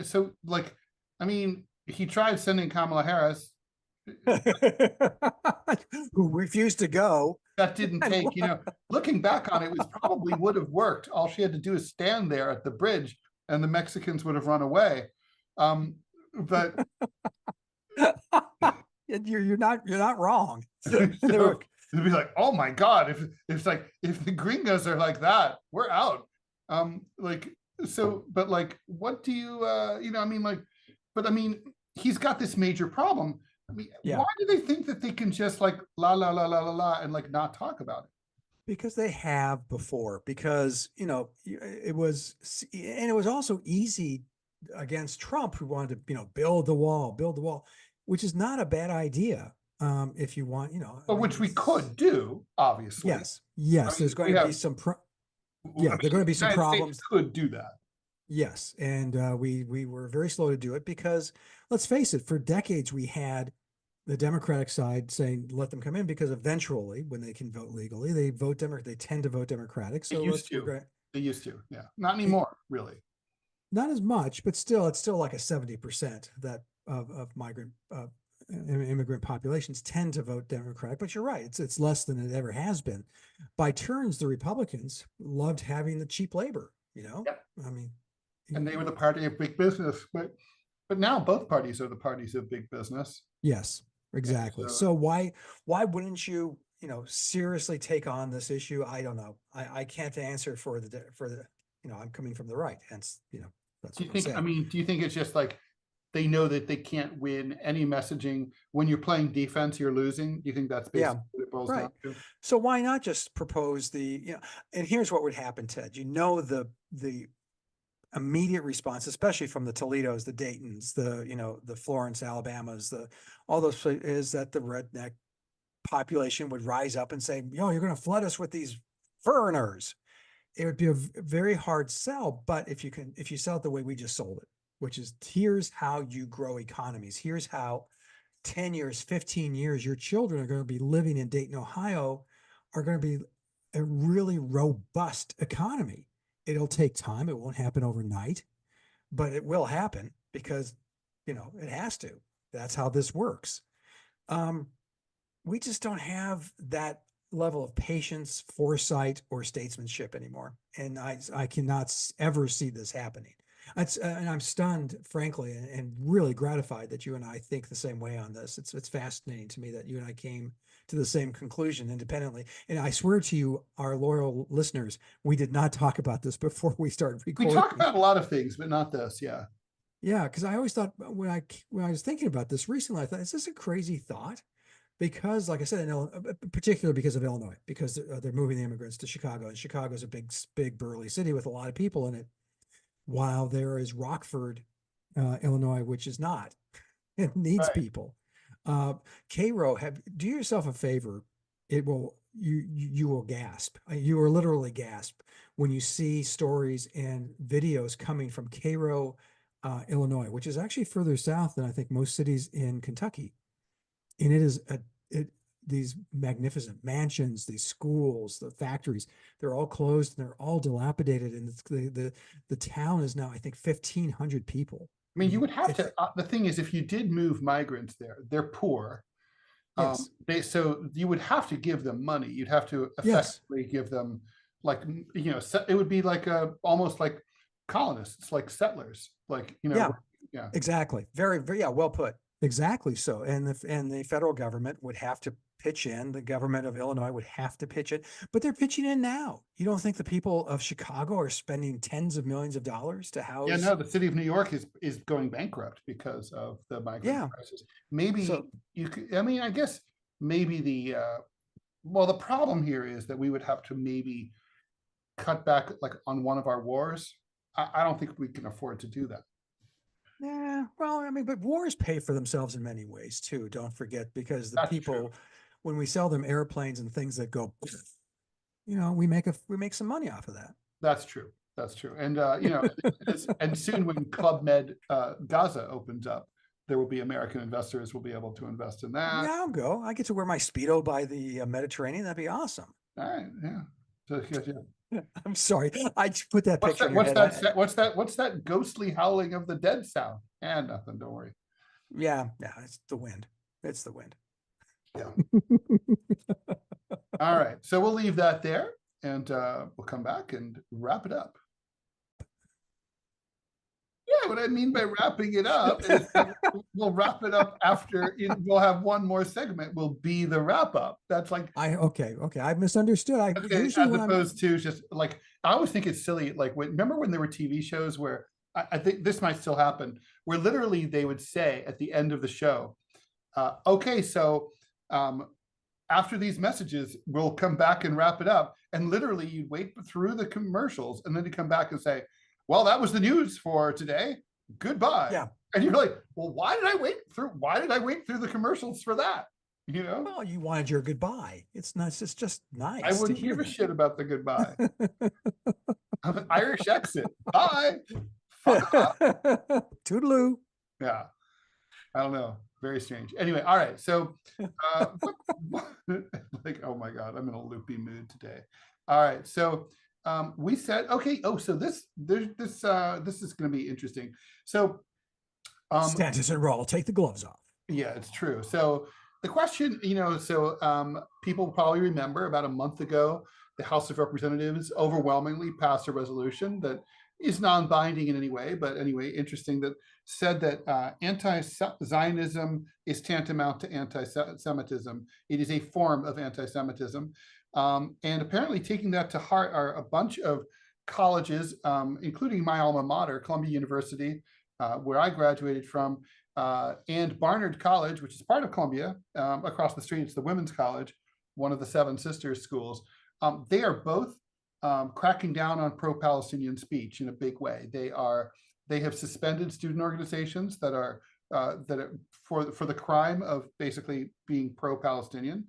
so, like, I mean, he tried sending Kamala Harris, who refused to go. That didn't take, you know, looking back on it, it probably would have worked. All she had to do is stand there at the bridge and the Mexicans would have run away. But you're not wrong. So, it'd be like, oh my God, if the gringos are like that, we're out. Like, so, but like, what do you, I mean, like, but I mean, he's got this major problem. I mean, Yeah. why do they think that they can just like la la la la la la and like not talk about it? Because they have before, because, it was, and it was also easy against Trump, who wanted to, build the wall, which is not a bad idea. If you want, I But mean, which we could do, obviously. I yes, mean, there's going we to be have, some, I yeah, mean, there are going to be the some United States problems. could do that. Yes. And we were very slow to do it because, let's face it, for decades we had the Democratic side saying let them come in, because eventually, when they can vote legally, they vote Democrat. They tend to vote Democratic. They So used we're to. going They used to. Yeah. Not to, anymore, really. not as much, but still, it's still like a 70% that of migrant immigrant populations tend to vote Democratic. But you're right; it's less than it ever has been. By turns, the Republicans loved having the cheap labor. Yep. I mean, And they were the party of big business, but now both parties are the parties of big business. yes, And exactly. so So why wouldn't you seriously take on this issue? I don't know. I can't answer for the I'm coming from the right, hence that's do you what we think, I say. mean, do you think it's just like they know that they can't win any messaging when you're playing defense, you're losing? Do you think that's Yeah, basically what it boils right. down to? So why not just propose and here's what would happen, Ted. The immediate response, especially from the Toledos, the Daytons, the Florence, Alabamas, all those is that the redneck population would rise up and say, you're going to flood us with these foreigners. It would be a very hard sell. But if you sell it the way we just sold it, which is, here's how you grow economies. Here's how 10 years, 15 years, your children are going to be living in Dayton, Ohio, are going to be a really robust economy. It'll take time. It won't happen overnight, but it will happen because, it has to. That's how this works. We just don't have that level of patience, foresight, or statesmanship anymore. And I cannot ever see this happening. And I'm stunned, frankly, and really gratified that you and I think the same way on this. It's fascinating to me that you and I came to the same conclusion independently. And I swear to you, our loyal listeners, we did not talk about this before we started We recording. talk about a lot of things, but not this. Yeah. Yeah, because I always thought, when I was thinking about this recently, I thought, is this a crazy thought? Because, like I said, particularly because of Illinois, because they're moving the immigrants to Chicago, and Chicago is a big burly city with a lot of people in it, while there is Rockford, Illinois, which is not. It needs Right. people. Cairo, do yourself a favor. It will you will gasp. You will literally gasp when you see stories and videos coming from Cairo, Illinois, which is actually further south than I think most cities in Kentucky. And it is these magnificent mansions, these schools, the factories, they're all closed and they're all dilapidated. And the town is now, I think, 1,500 people. I mean, you would have to, the thing is, if you did move migrants there, they're poor. Yes. So you would have to give them money. You'd have to Yes. effectively give them, like, it would be like almost like colonists, like settlers, like, Yeah. yeah. Exactly. Very, very, yeah, well put. Exactly so. And the federal government would have to pitch in. The government of Illinois would have to pitch it, but they're pitching in now. You don't think the people of Chicago are spending tens of millions of dollars to house? Yeah, no, the city of New York is going bankrupt because of the migrant crisis. Maybe you could, I mean, I guess maybe the problem here is that we would have to maybe cut back like on one of our wars. I don't think we can afford to do that. Yeah, well, I mean, but wars pay for themselves in many ways too. Don't forget, because the That's people, true. when we sell them airplanes and things that go, we make some money off of that. That's true. That's true. And and soon when Club Med Gaza opens up, there will be American investors will be able to invest in that. Yeah, I'll go. I get to wear my Speedo by the Mediterranean. That'd be awesome. All right. Yeah. So, yeah. I'm sorry. I put that picture in your What's head. What's that ghostly howling of the dead sound? And nothing. Don't worry. Yeah. It's the wind. It's the wind. Yeah. All right. So we'll leave that there, and we'll come back and wrap it up. Yeah, what I mean by wrapping it up is we'll wrap it up after we'll have one more segment will be the wrap up. That's like okay. I misunderstood. as opposed to just like I always think it's silly. Like, remember when there were TV shows where I think this might still happen, where literally they would say at the end of the show, okay, so after these messages, we'll come back and wrap it up. And literally you'd wait through the commercials and then you come back and say, well, that was the news for today. Goodbye. Yeah. And you're like, well, why did I wait through the commercials for that? You know? Well, you wanted your goodbye. It's nice. It's just nice. I wouldn't give a shit about the goodbye. I'm an Irish exit. Bye. Fuck off. Toodaloo. Yeah. I don't know. Very strange. Anyway, all right. So, like, oh my God, I'm in a loopy mood today. All right. So, we said, okay. Oh, so this is going to be interesting. So, Stantis and Rall, take the gloves off. Yeah, it's true. So the question, people probably remember about a month ago, the House of Representatives overwhelmingly passed a resolution that is non-binding in any way, but anyway, interesting, that said that anti-Zionism is tantamount to anti-Semitism. It is a form of anti-Semitism. And apparently taking that to heart are a bunch of colleges, including my alma mater, Columbia University, where I graduated from, and Barnard College, which is part of Columbia, across the street, it's the Women's College, one of the Seven Sisters schools. They are both cracking down on pro-Palestinian speech in a big way. They have suspended student organizations that are for the crime of basically being pro-Palestinian.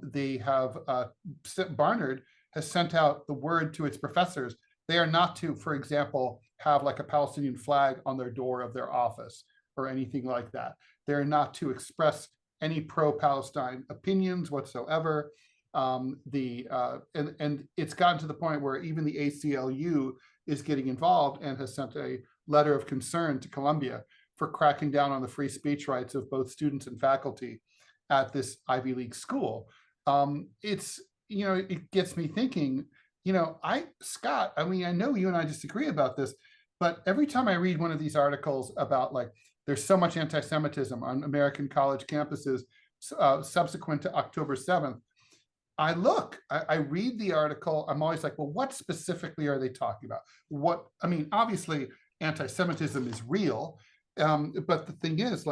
They have Barnard has sent out the word to its professors. They are not to, for example, have like a Palestinian flag on their door of their office or anything like that. They're not to express any pro-Palestine opinions whatsoever. And it's gotten to the point where even the ACLU is getting involved and has sent a letter of concern to Columbia for cracking down on the free speech rights of both students and faculty at this Ivy League school. It gets me thinking, Scott, I mean, I know you and I disagree about this, but every time I read one of these articles about like, there's so much anti-Semitism on American college campuses subsequent to October 7th, I read the article, I'm always like, well, what specifically are they talking about? Obviously anti-Semitism is real, but the thing is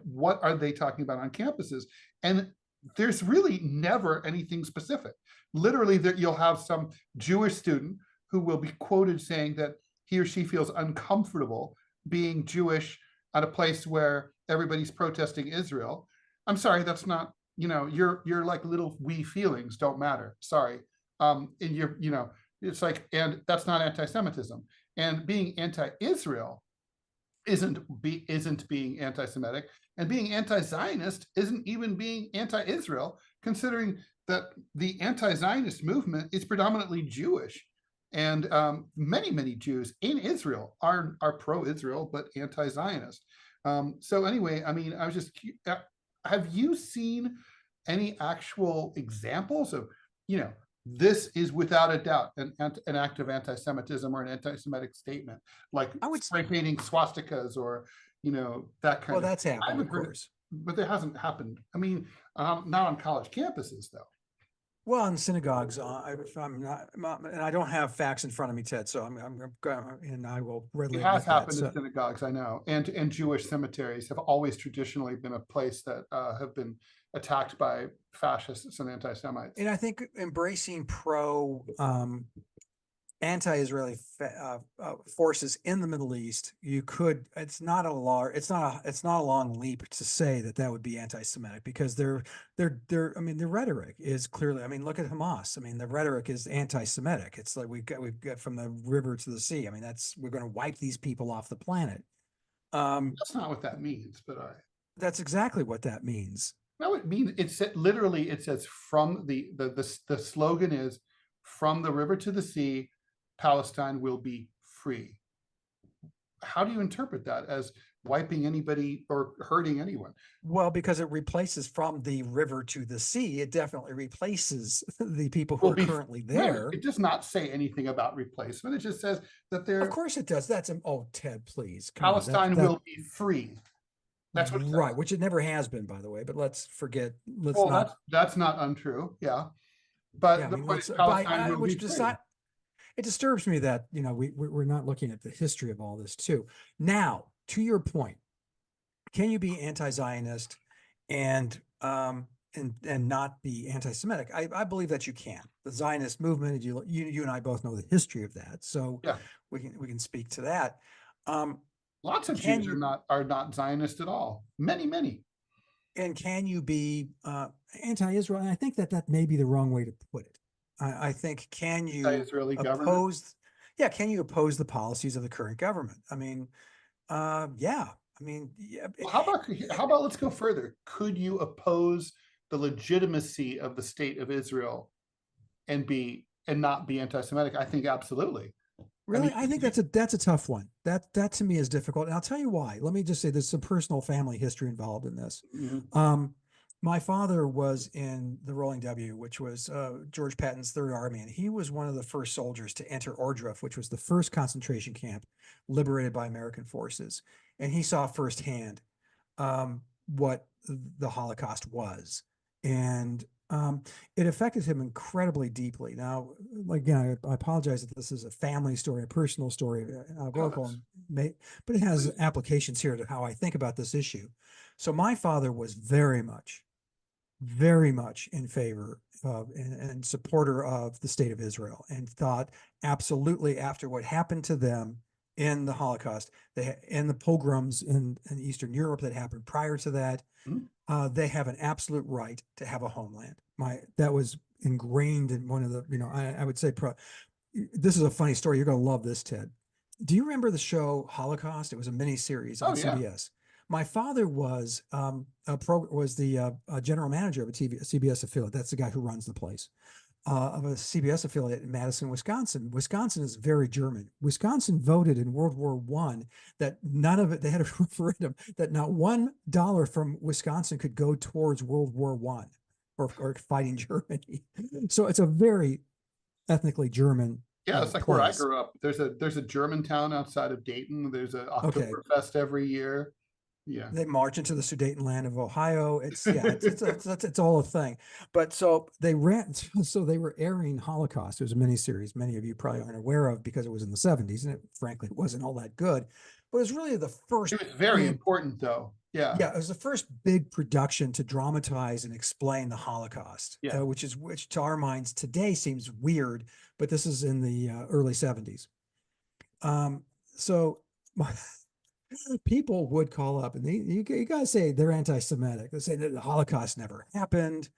what are they talking about on campuses? And there's really never anything specific. Literally, you'll have some Jewish student who will be quoted saying that he or she feels uncomfortable being Jewish at a place where everybody's protesting Israel. I'm sorry, that's not, your like little wee feelings don't matter. Sorry. And it's like, and that's not anti-Semitism. And being anti-Israel isn't being anti-Semitic, and being anti-Zionist isn't even being anti-Israel, considering that the anti-Zionist movement is predominantly Jewish. And many Jews in Israel are pro-Israel, but anti-Zionist. So anyway, I mean, I was just, have you seen any actual examples of, this is without a doubt an act of anti-Semitism or an anti-Semitic statement, like spray painting swastikas or, that kind of. Well, that's happened, of course. But there hasn't happened. I mean, not on college campuses, though. Well, in synagogues, I'm not, and I don't have facts in front of me, Ted. So and I will readily. It has happened in synagogues, I know, and Jewish cemeteries have always traditionally been a place that have been attacked by fascists and anti-Semites. And I think embracing anti-Israeli forces in the Middle East, it's not a long leap to say that would be anti-Semitic, because their rhetoric is clearly, look at Hamas. The rhetoric is anti-Semitic. It's like we've got from the river to the sea. We're going to wipe these people off the planet. That's not what that means, but that's exactly what that means. No, it means literally, it says from the slogan is, from the river to the sea, Palestine will be free. How do you interpret that as wiping anybody or hurting anyone? Well, because it replaces from the river to the sea, it definitely replaces the people who are currently there. It does not say anything about replacement. It just says that they're. Of course it does. Oh, Ted, please. Palestine will be free. That's what it says. Right, which it never has been, by the way, but let's forget. That's not untrue. Yeah. But Yeah, I the mean, point well, is by Palestine will be which free. it disturbs me that, you know, we're not looking at the history of all this too. Now, to your point, can you be anti-Zionist and not be anti-Semitic? I believe that you can. The Zionist movement, you and I both know the history of that, so Yeah, we can speak to that. lots of Can Jews you are not Zionist at all. Many. can you be anti-Israel? And I think that may be the wrong way to put it. I think, can you Anti-Israeli government. oppose? Yeah, can you oppose the policies of the current government? I mean, yeah. I mean, yeah. Well, how about let's go further. Could you oppose the legitimacy of the state of Israel and not be anti-Semitic? I think absolutely. I Really, mean, I think that's a tough one. That to me is difficult, and I'll tell you why. Let me just say there's some personal family history involved in this. mhm. My father was in the Rolling W, which was George Patton's Third Army, and he was one of the first soldiers to enter Ordruff, which was the first concentration camp liberated by American forces, and he saw firsthand what the Holocaust was, and it affected him incredibly deeply. Now, again, I apologize that this is a family story, a personal story, allegorical, but it has applications here to how I think about this issue. So my father was very much in favor of and supporter of the state of Israel, and thought absolutely, after what happened to them in the Holocaust, in the pogroms in Eastern Europe that happened prior to that, Mhm. they have an absolute right to have a homeland. That was ingrained in one of the, I would say, this is a funny story. You're going to love this, Ted. Do you remember the show Holocaust? It was a mini series on Oh yeah. CBS. My father was the general manager of a CBS affiliate. That's the guy who runs the place. Of a CBS affiliate in Madison, Wisconsin. Wisconsin is very German. Wisconsin voted in World War I that none of it, they had a referendum that not $1 from Wisconsin could go towards World War I or fighting Germany. So it's a very ethnically German Yeah, it's like where I place. grew up. There's a German town outside of Dayton. There's an Okay. Oktoberfest every year. Yeah. They march into the Sudetenland of Ohio. It's all a thing. But so they were airing Holocaust. It was a miniseries many of you probably aren't aware of because it was in the 70s, and frankly, it wasn't all that good. But it was really the first It was very big, important though. Yeah. yeah, it was the first big production to dramatize and explain the Holocaust, Yeah. which to our minds today seems weird, but this is in the early 70s. So people would call up, and you got to say they're anti-Semitic. They say that the Holocaust never happened.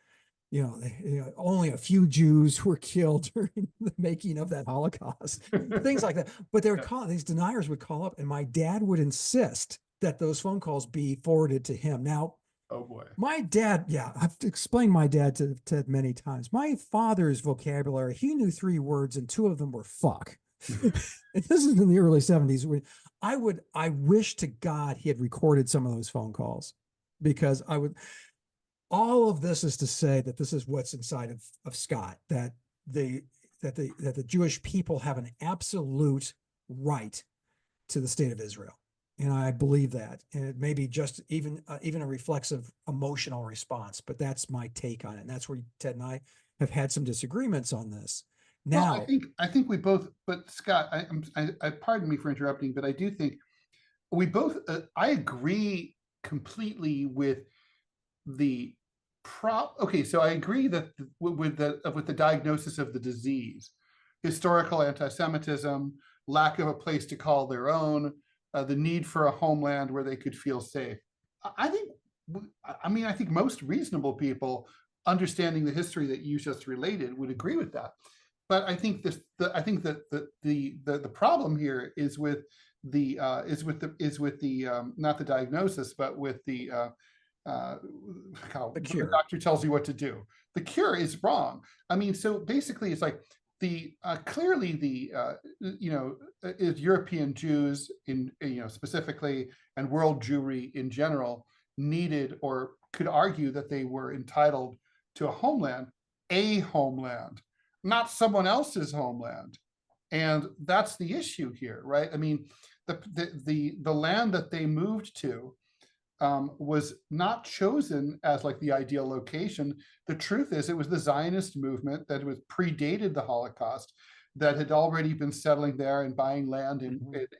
Only a few Jews were killed during the making of that Holocaust, things like that. But these deniers would call up, and my dad would insist that those phone calls be forwarded to him. Now, Oh boy. my dad, yeah, I've explained my dad to Ted many times. My father's vocabulary, he knew 3 words, and 2 of them were fuck. And this is in the early 70s. I wish to God he had recorded some of those phone calls, because all of this is to say that this is what's inside of Scott, that the Jewish people have an absolute right to the state of Israel. And I believe that, and it may be just even a reflexive emotional response, but that's my take on it. And that's where Ted and I have had some disagreements on this. Well, Now, I think we both. But Scott, I pardon me for interrupting, but I do think we both. I agree completely with the Okay, so I agree that with the diagnosis of the disease, historical anti-Semitism, lack of a place to call their own, the need for a homeland where they could feel safe. I think. I think most reasonable people, understanding the history that you just related, would agree with that. But I think I think that the problem here is with the not the diagnosis, but with the how the the cure. doctor tells you what to do. The cure is wrong. I mean, so basically, it's like clearly the European Jews in specifically, and world Jewry in general, needed or could argue that they were entitled to a homeland, not someone else's homeland. And that's the issue here, right? I mean, the land that they moved to was not chosen as like the ideal location. The truth is, it was the Zionist movement that was predated the Holocaust, that had already been settling there and buying land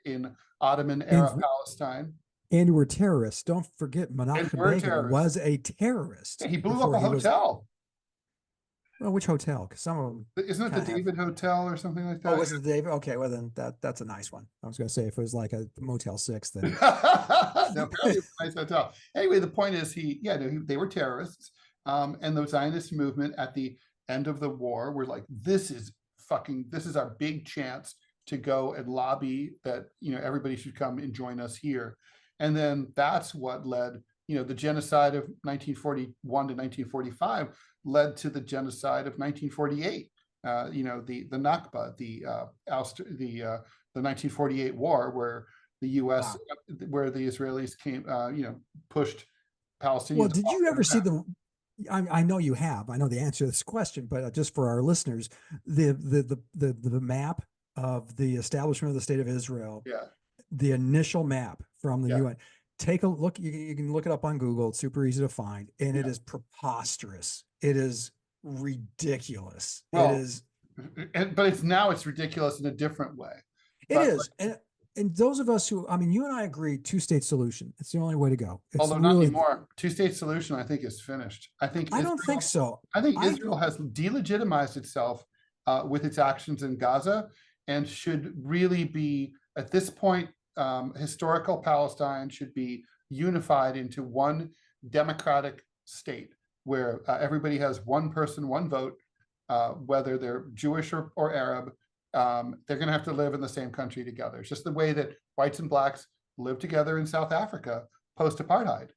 in Ottoman era Palestine. And were terrorists. Don't forget, Menachem Begin terrorists. was a terrorist. He blew up a hotel. Well, which hotel? Because some of them isn't it the David Hotel or something like that? Oh, was it the David? Okay, well then that's a nice one. I was going to say if it was like a Motel 6, then no, apparently it's a nice hotel. Anyway, the point is, they were terrorists, and the Zionist movement at the end of the war were like, this is our big chance to go and lobby that everybody should come and join us here, and then that's what led the genocide of 1941 to 1945 led to the genocide of 1948. The Nakba, the 1948 war, where the U.S., where the Israelis came, pushed Palestinians. Well, did you ever see the? I know you have. I know the answer to this question, but just for our listeners, the map of the establishment of the state of Israel. Yeah. The initial map from the UN. Take a look. You can look it up on Google. It's super easy to find, and it is preposterous. It is ridiculous. Well, it is, but it's ridiculous in a different way. It is, and those of us who, you and I agree, two-state solution. It's the only way to go. Although not anymore. Two-state solution, I think, is finished. I don't think so. I think Israel has delegitimized itself with its actions in Gaza, and should really be, at this point, historical Palestine should be unified into one democratic state where everybody has one person, one vote, whether they're Jewish or Arab. They're going to have to live in the same country together. It's just the way that whites and blacks live together in South Africa post-apartheid.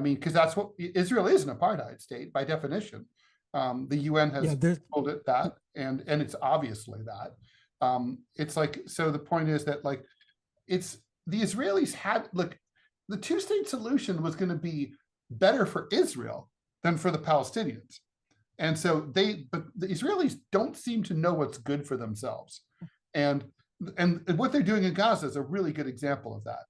Because that's what Israel is, an apartheid state by definition. The UN has told it that, and it's obviously that. It's like, so the point is that it's the Israelis had the two-state solution was going to be better for Israel than for the Palestinians. And so but the Israelis don't seem to know what's good for themselves. And what they're doing in Gaza is a really good example of that.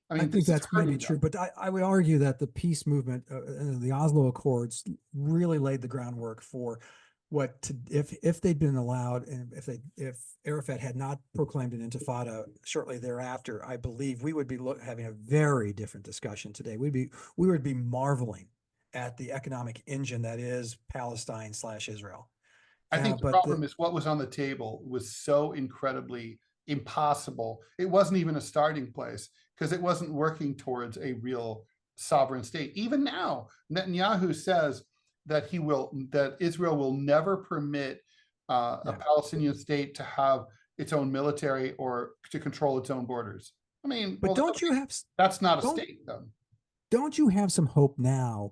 I think that's maybe true, but I would argue that the peace movement, the Oslo Accords, really laid the groundwork for if they'd been allowed, and if Arafat had not proclaimed an intifada shortly thereafter, I believe we would be having a very different discussion today. We would be marveling at the economic engine that is Palestine/Israel. I think the problem is what was on the table was so incredibly impossible. It wasn't even a starting place because it wasn't working towards a real sovereign state. Even now, Netanyahu says that Israel will never permit a Palestinian state to have its own military or to control its own borders. But that's not a state, though. Don't you have some hope now,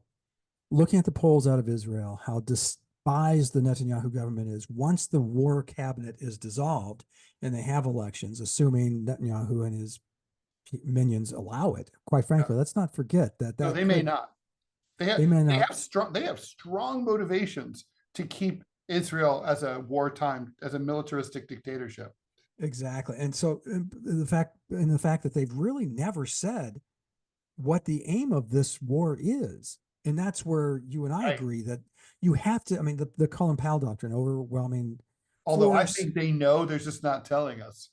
looking at the polls out of Israel, how despised the Netanyahu government is once the war cabinet is dissolved and they have elections, assuming Netanyahu and his minions allow it? Quite frankly, let's not forget that. No, they may not. They have strong motivations to keep Israel as a militaristic dictatorship. Exactly. And so the fact that they've really never said what the aim of this war is. And that's where you and I agree that you have to, the Colin Powell doctrine, overwhelming. Although I think they know, they're just not telling us.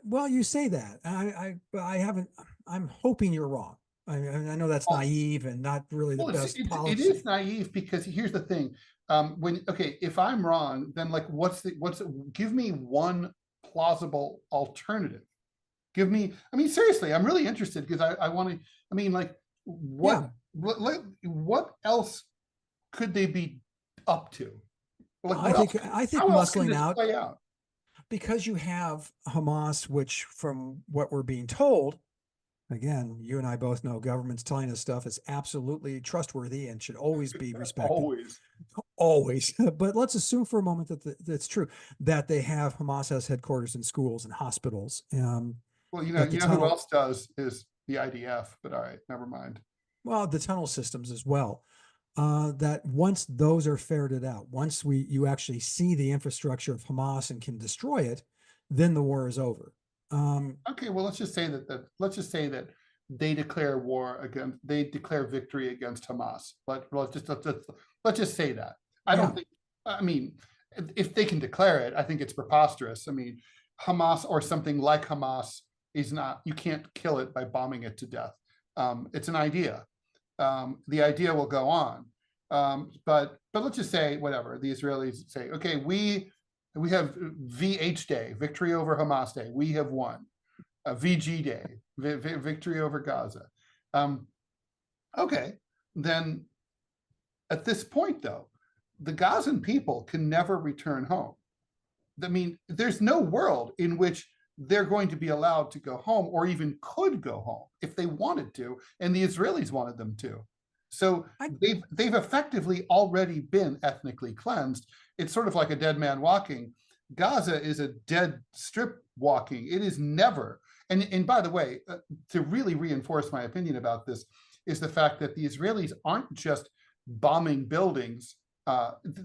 Well, you say that. I haven't, I'm hoping you're wrong. I know that's naive and not really the best policy. It is naive because here's the thing. If I'm wrong, then give me one plausible alternative. Give me, seriously, I'm really interested because I want to, what else could they be up to? I think muscling out, because you have Hamas, which from what we're being told, again, you and I both know governments telling us stuff is absolutely trustworthy and should always be respected. Always. But let's assume for a moment that that's true, that they have Hamas has headquarters in schools and hospitals. Well, who else does is the IDF, but all right, never mind. Well, the tunnel systems as well. That once those are ferreted out, once you actually see the infrastructure of Hamas and can destroy it, then the war is over. Okay, well, let's just say that they declare war against, they declare victory against Hamas. But let's just say that. I Yeah. don't think, I mean, if they can declare it, I think it's preposterous. I mean, Hamas or something like Hamas is not, you can't kill it by bombing it to death. It's an idea. The idea will go on. But let's just say whatever, the Israelis say, okay, we have VH Day, victory over Hamas Day, we have won. VG Day, victory over Gaza. Okay, then at this point though, the Gazan people can never return home. I mean, there's no world in which they're going to be allowed to go home or even could go home if they wanted to, and the Israelis wanted them to. So they've effectively already been ethnically cleansed. It's sort of like a dead man walking. Gaza is a dead strip walking. It is never. And by the way, to really reinforce my opinion about this is the fact that the Israelis aren't just bombing buildings.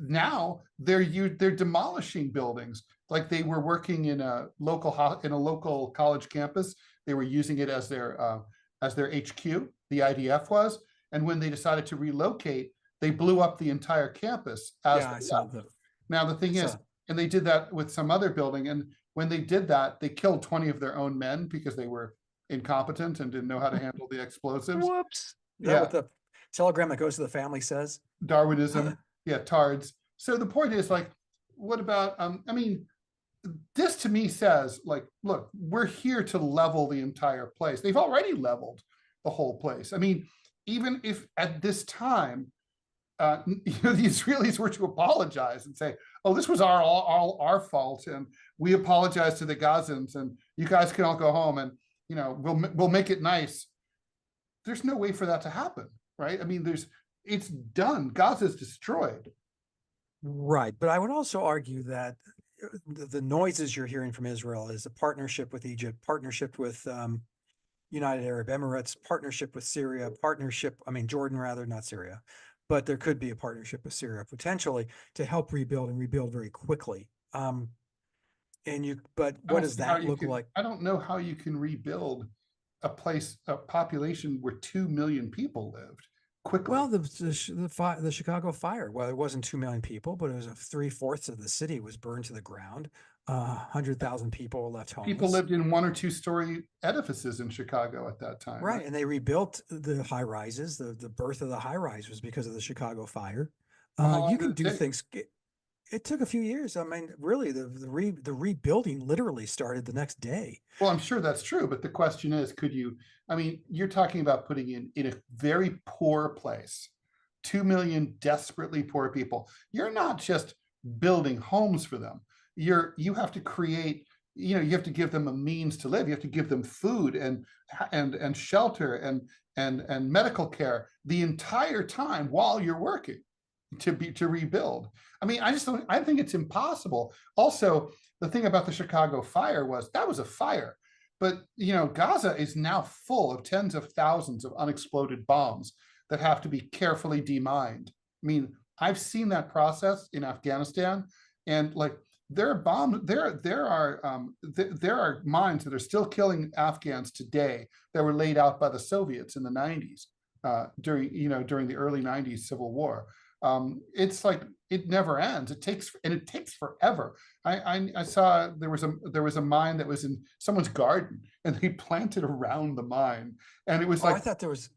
Now they're demolishing buildings. Like they were working in a local college campus. They were using it as their HQ. The IDF was, and when they decided to relocate, they blew up the entire campus. I saw that. Now the thing is, and they did that with some other building. And when they did that, they killed 20 of their own men because they were incompetent and didn't know how to handle the explosives. Whoops. Is that what the telegram that goes to the family says? Darwinism. Yeah, tards. So the point is, like, what about, I mean, this to me says, like, look, we're here to level the entire place. They've already leveled the whole place. I mean, even if at this time, the Israelis were to apologize and say, oh, this was all our fault, and we apologize to the Gazans, and you guys can all go home, and we'll make it nice. There's no way for that to happen, right? I mean, it's done. Gaza's destroyed. Right, but I would also argue that the noises you're hearing from Israel is a partnership with Egypt, partnership with United Arab Emirates, partnership with Syria, Jordan rather, not Syria. But there could be a partnership with Syria potentially to help rebuild and rebuild very quickly. But what does that look like? I don't know how you can rebuild a population where 2 million people lived quickly. Well, the Chicago fire, well, it wasn't 2 million people, but it was 3/4 of the city was burned to the ground. 100,000 people were left homeless. People lived in 1 or 2 story edifices in Chicago at that time. Right. And they rebuilt the high rises. The birth of the high rise was because of the Chicago fire. You can do things. It took a few years. I mean, really, the rebuilding literally started the next day. Well, I'm sure that's true. But the question is, you're talking about putting in a very poor place, 2 million desperately poor people. You're not just building homes for them. You have to create, you have to give them a means to live. You have to give them food and shelter and medical care the entire time while you're working to rebuild. I mean, I think it's impossible. Also, the thing about the Chicago fire was that was a fire, but Gaza is now full of tens of thousands of unexploded bombs that have to be carefully demined. I mean, I've seen that process in Afghanistan, and like there are bombs, there are mines that are still killing Afghans today that were laid out by the Soviets in the 90s during the early 90s Civil War. It's like it never ends. It takes forever. I saw there was a mine that was in someone's garden, and they planted around the mine, and it was I thought there was.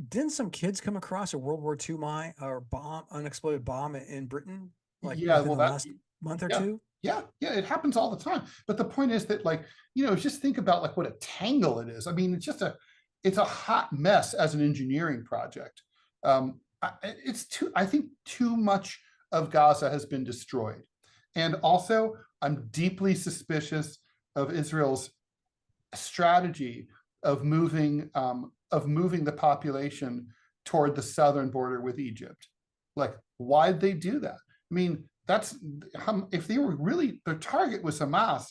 Didn't some kids come across a World War II mine or unexploded bomb in Britain? Like the last month or two? Yeah, it happens all the time. But the point is that, like, just think about like what a tangle it is. I mean, it's a hot mess as an engineering project. I think too much of Gaza has been destroyed. And also, I'm deeply suspicious of Israel's strategy of moving the population toward the southern border with Egypt. Like, why'd they do that? I mean, if they were really, their target was Hamas,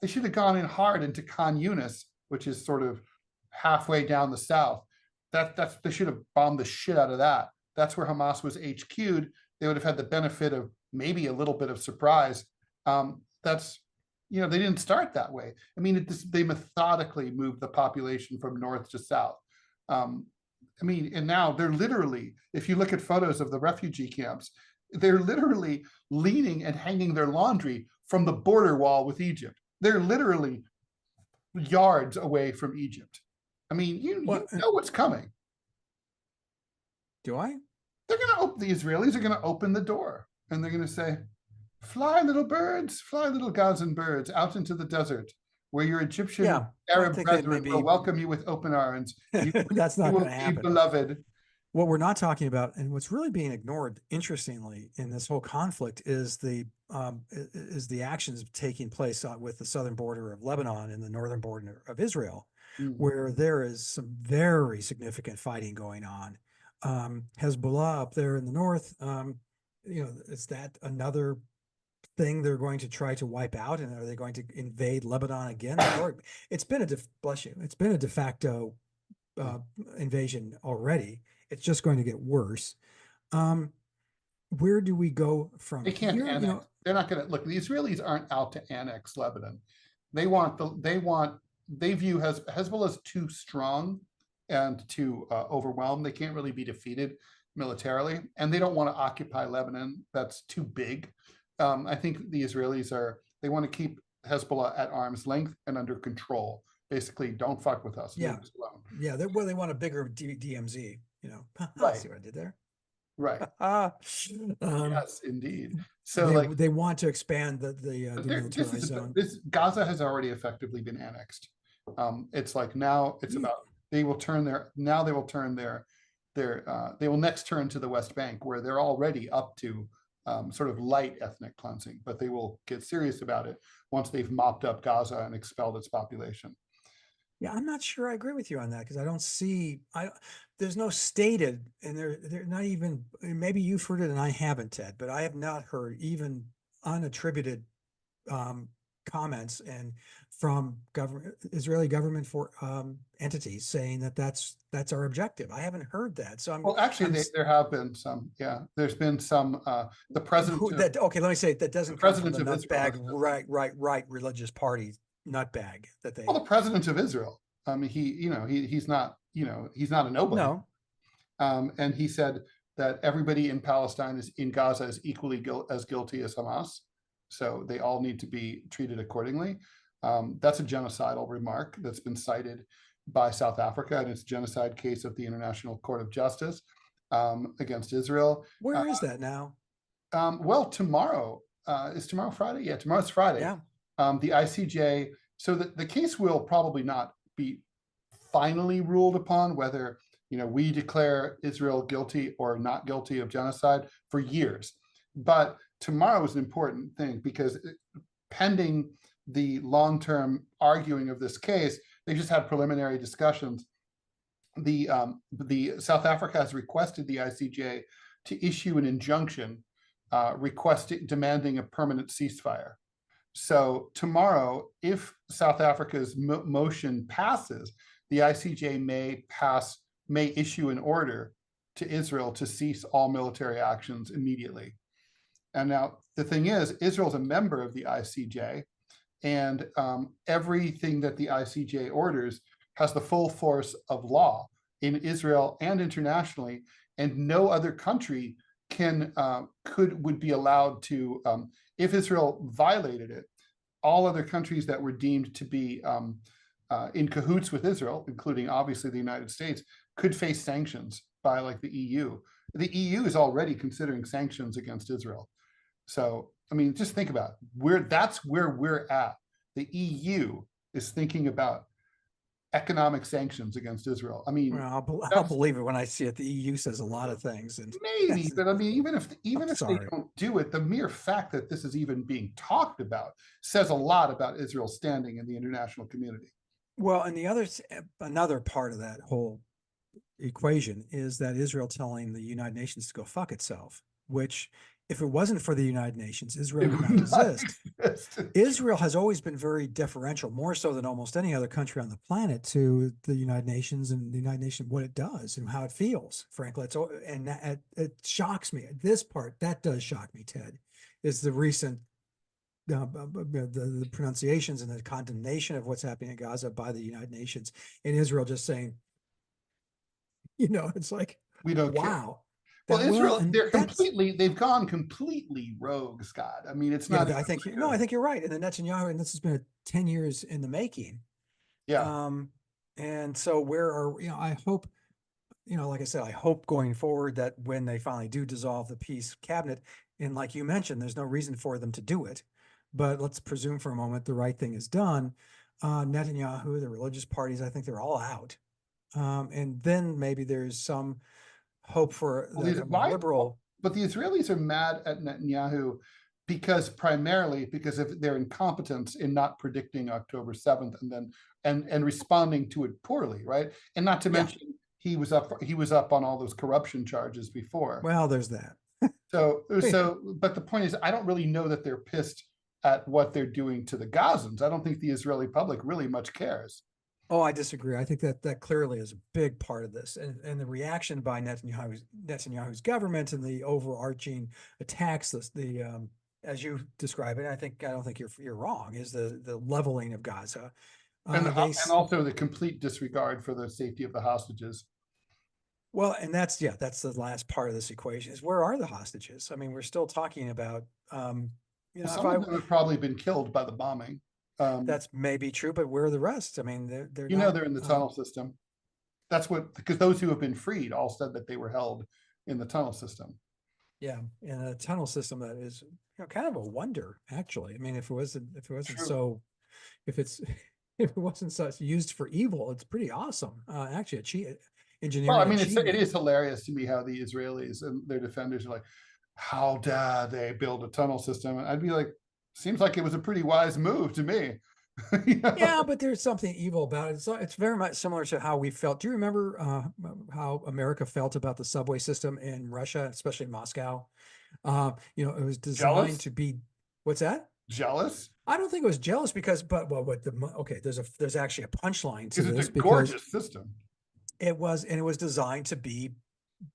they should have gone in hard into Khan Yunis, which is sort of halfway down the south. They should have bombed the shit out of that. That's where Hamas was HQ'd. They would have had the benefit of maybe a little bit of surprise. That's they didn't start that way. I mean, they methodically moved the population from north to south. I mean, and now they're literally, if you look at photos of the refugee camps, they're literally leaning and hanging their laundry from the border wall with Egypt. They're literally yards away from Egypt. I mean, you know what's coming. Do I? They're going to open, the Israelis are going to open the door and they're going to say, fly little birds, fly little Gazan birds out into the desert where your Egyptian Arab brethren will welcome you with open arms. That's not going to happen. Beloved. What we're not talking about, and what's really being ignored, interestingly, in this whole conflict is the actions taking place with the southern border of Lebanon and the northern border of Israel, where there is some very significant fighting going on. Hezbollah up there in the north, is that another thing they're going to try to wipe out? And are they going to invade Lebanon again? It's been a de facto invasion already. It's just going to get worse. Where do we go from They can't here? annex. They're not going to look. The Israelis aren't out to annex Lebanon. They view Hezbollah as too strong and too overwhelmed. They can't really be defeated militarily, and they don't want to occupy Lebanon. That's too big. I think the Israelis they want to keep Hezbollah at arm's length and under control. Basically, don't fuck with us. Yeah. They want a bigger DMZ, Right. See what I did there? Right. Yes, indeed. So they want to expand the demilitarized zone. Gaza has already effectively been annexed. It's like now it's about, they will next turn to the West Bank, where they're already up to sort of light ethnic cleansing, but they will get serious about it once they've mopped up Gaza and expelled its population. Yeah, I'm not sure I agree with you on that, because I don't see, there's no stated, and they're not even, maybe you've heard it and I haven't, Ted, but I have not heard even unattributed comments and from Israeli government for entities saying that that's our objective. I haven't heard that. So there have been some. Yeah, there's been some. The president. Okay, let me say that doesn't come from the nutbag right religious party nutbag that they. Well, the president of Israel. I mean, he's not a nobody. No. And he said that everybody in Palestine in Gaza is equally as guilty as Hamas. So they all need to be treated accordingly. That's a genocidal remark that's been cited by South Africa, and it's a genocide case at the International Court of Justice against Israel. Where is that now? Well, tomorrow. Is tomorrow Friday? Yeah, tomorrow's Friday. Yeah. The ICJ, so the case will probably not be finally ruled upon, whether we declare Israel guilty or not guilty of genocide for years. But tomorrow is an important thing, because pending the long-term arguing of this case, they just had preliminary discussions. The South Africa has requested the ICJ to issue an injunction demanding a permanent ceasefire. So tomorrow, if South Africa's motion passes, the ICJ may issue an order to Israel to cease all military actions immediately. And now the thing is, Israel's a member of the ICJ, and everything that the ICJ orders has the full force of law in Israel and internationally, and no other country would be allowed to, if Israel violated it, all other countries that were deemed to be in cahoots with Israel, including obviously the United States, could face sanctions by the EU. The EU is already considering sanctions against Israel. So, I mean, just think about it. That's where we're at. The EU is thinking about economic sanctions against Israel. I mean, I'll believe it when I see it. The EU says a lot of things, and maybe, but I mean, even if they don't do it, the mere fact that this is even being talked about says a lot about Israel's standing in the international community. Well, and another part of that whole equation is that Israel telling the United Nations to go fuck itself, which, if it wasn't for the United Nations, Israel would not exist. Israel has always been very deferential, more so than almost any other country on the planet, to the United Nations and the United Nations, what it does and how it feels, frankly. It shocks me. This part, that does shock me, Ted, is the recent the pronunciations and the condemnation of what's happening in Gaza by the United Nations and Israel just saying, it's like, We don't care. wow. Well, Israel, and they've gone completely rogue, Scott. I mean, it's not. I think you're right. And the Netanyahu, and this has been 10 years in the making. Yeah. And so I hope, like I said, I hope going forward that when they finally do dissolve the peace cabinet, and like you mentioned, there's no reason for them to do it, but let's presume for a moment the right thing is done. Netanyahu, the religious parties, I think they're all out. And then maybe there's some hope for liberal. But the Israelis are mad at Netanyahu primarily because of their incompetence in not predicting October 7th and responding to it poorly, right? And not to mention he was up on all those corruption charges before. Well, there's that. But the point is, I don't really know that they're pissed at what they're doing to the Gazans. I don't think the Israeli public really much cares. Oh, I disagree. I think that clearly is a big part of this, and the reaction by Netanyahu's government and the overarching attacks, as you describe it, I don't think you're wrong. Is the leveling of Gaza, and also the complete disregard for the safety of the hostages. Well, and that's the last part of this equation is where are the hostages? I mean, we're still talking about some of them have probably been killed by the bombing. That's maybe true, but where are the rest? I mean, they're they're in the tunnel system. That's because those who have been freed all said that they were held in the tunnel system. Yeah, in a tunnel system that is kind of a wonder, actually. I mean, if it wasn't such used for evil, it's pretty awesome. Actually, engineering. Well, I mean, it is hilarious to me how the Israelis and their defenders are like, how dare they build a tunnel system? And I'd be like, seems like it was a pretty wise move to me. Yeah, but there's something evil about it. So it's very much similar to how we felt. Do you remember how America felt about the subway system in Russia, especially in Moscow? It was designed to be, what's that? Jealous? I don't think it was jealous because, there's actually a punchline to this. It's a gorgeous system. It was designed to be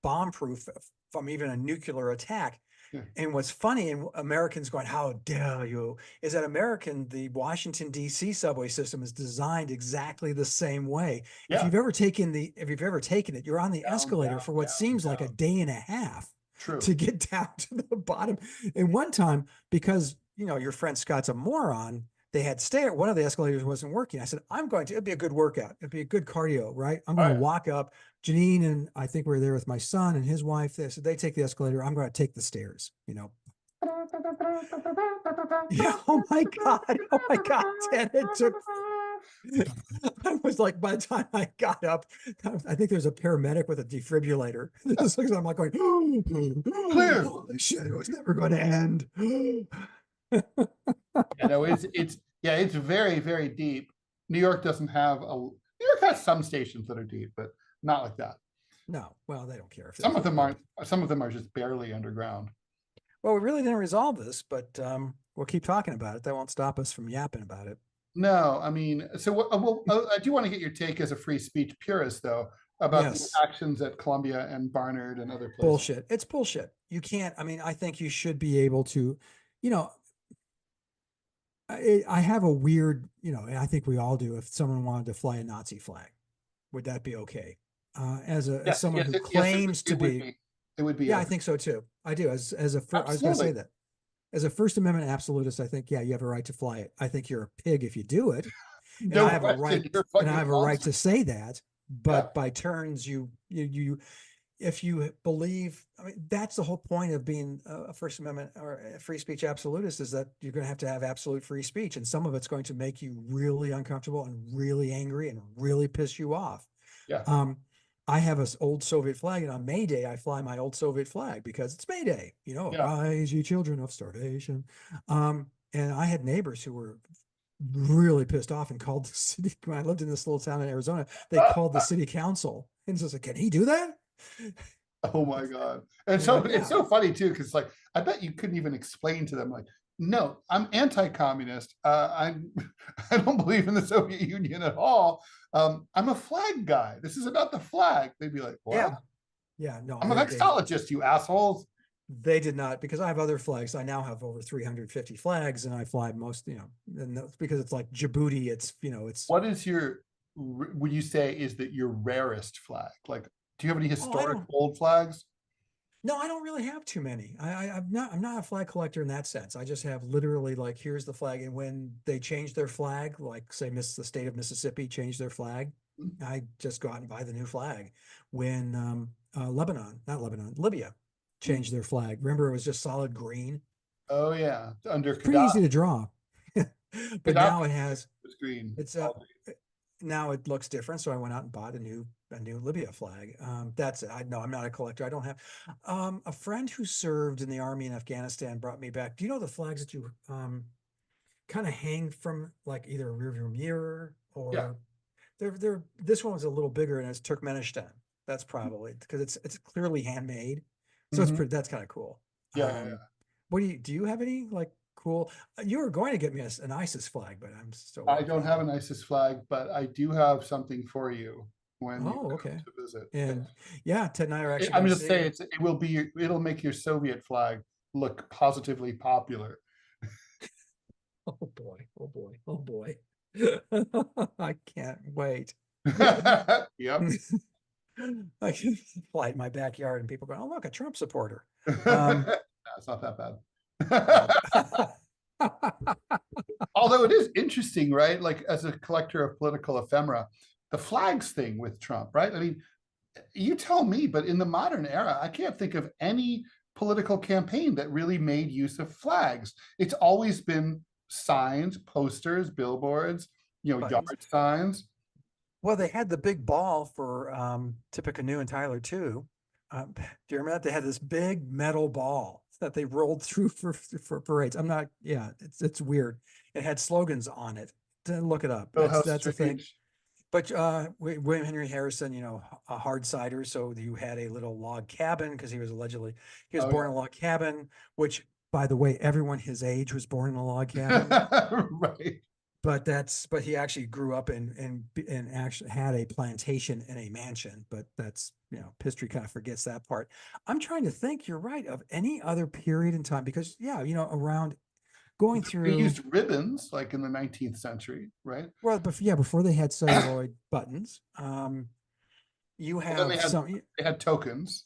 bomb-proof from even a nuclear attack. Yeah. And what's funny, and Americans going, how dare you, is that the Washington, D.C. subway system is designed exactly the same way. Yeah. If you've ever taken it, you're on the escalator for what seems like a day and a half. True. To get down to the bottom. And one time, because, your friend Scott's a moron, they had one of the escalators wasn't working. I said, it'd be a good workout. It'd be a good cardio, right? I'm going to walk up. Janine and I think we were there with my son and his wife. They said, they take the escalator. I'm going to take the stairs, Yeah. Oh my God. And it took, I was like, by the time I got up, I think there's a paramedic with a defibrillator. I'm like going, clear. Holy shit, it was never going to end. It's very, very deep. New York has some stations that are deep, but not like that. No, well, they don't care. Some of them are just barely underground. Well, we really didn't resolve this, but we'll keep talking about it. That won't stop us from yapping about it. No, I mean, I do want to get your take as a free speech purist, though, about the actions at Columbia and Barnard and other places. Bullshit. It's bullshit. You can't. I mean, I think you should be able to, I have a weird, and I think we all do. If someone wanted to fly a Nazi flag, would that be okay? As someone who claims to be, it would be. Yeah, okay. I think so too. I do. I was going to say that. As a First Amendment absolutist, I think, you have a right to fly it. I think you're a pig if you do it. And I have a right to say that. But by turns, if you believe, I mean, that's the whole point of being a First Amendment or a free speech absolutist, is that you're going to have absolute free speech. And some of it's going to make you really uncomfortable and really angry and really piss you off. Yeah. I have an old Soviet flag, and on May Day, I fly my old Soviet flag because it's May Day, Rise, ye children of starvation. And I had neighbors who were really pissed off and called the city. When I lived in this little town in Arizona, they called the city council and said, can he do that? Oh my God. And so it's so funny too, because I bet you couldn't even explain to them, no, I'm anti-communist. I don't believe in the Soviet Union at all. I'm a flag guy. This is about the flag. They'd be like, what? Yeah. No, I'm a vexillologist, you assholes. They did not, because I have other flags. I now have over 350 flags, and I fly most, and that's because it's like Djibouti. It's, it's, What is would you say is that your rarest flag? Like, do you have any oh, I historic don't, old flags? no, I don't really have too many. I'm not a flag collector in that sense. I just have literally like, here's the flag. And when they change their flag, like say the state of Mississippi changed their flag, I just go out and buy the new flag. When Libya changed their flag. Remember, it was just solid green. Oh yeah, under Pretty easy Gaddafi. to draw. But Gaddafi now it has, was green. it's now it looks different. So I went out and bought a new Libya flag. That's it. I'm not a collector. I don't have a friend who served in the army in Afghanistan brought me back. Do you know the flags that you kind of hang from like either a rearview mirror Yeah. or they're this one was a little bigger and it's Turkmenistan. That's probably because it's clearly handmade. So it's pretty, that's kind of cool. Yeah. What do you have any like cool? You were going to get me an ISIS flag, but I'm still I waiting for don't that have one. an ISIS flag, but I do have something for you when you Oh, come okay. to visit. And yeah, Ted and I are actually I'm going to just saying see. it will be it'll make your Soviet flag look positively popular. Oh boy, oh boy, oh boy. I can't wait. Yep. I can fly in my backyard and people go, oh, look, a Trump supporter. No, it's not that Oh. bad. Although it is interesting, right? Like as a collector of political ephemera, the flags thing with Trump, right? I mean, you tell me, but in the modern era, I can't think of any political campaign that really made use of flags. It's always been signs, posters, billboards, Buttons. yard signs. Well, they had the big ball for Tippecanoe and Tyler too. Do you remember that? They had this big metal ball that they rolled through for parades. I'm not, yeah, it's weird. It had slogans on it. Look it up. Oh, how That's a thing. strange. But William Henry Harrison, a hard cider, so you had a little log cabin because he was Oh, born in a log cabin, which by the way, everyone his age was born in a log cabin. yeah. Right. But he actually grew up and actually had a plantation in a mansion. But that's, history kind of forgets that part. I'm trying to think, you're right, of any other period in time because around going They through, used ribbons like in the 19th century, right? well, before they had celluloid buttons, you And then have some, they had tokens,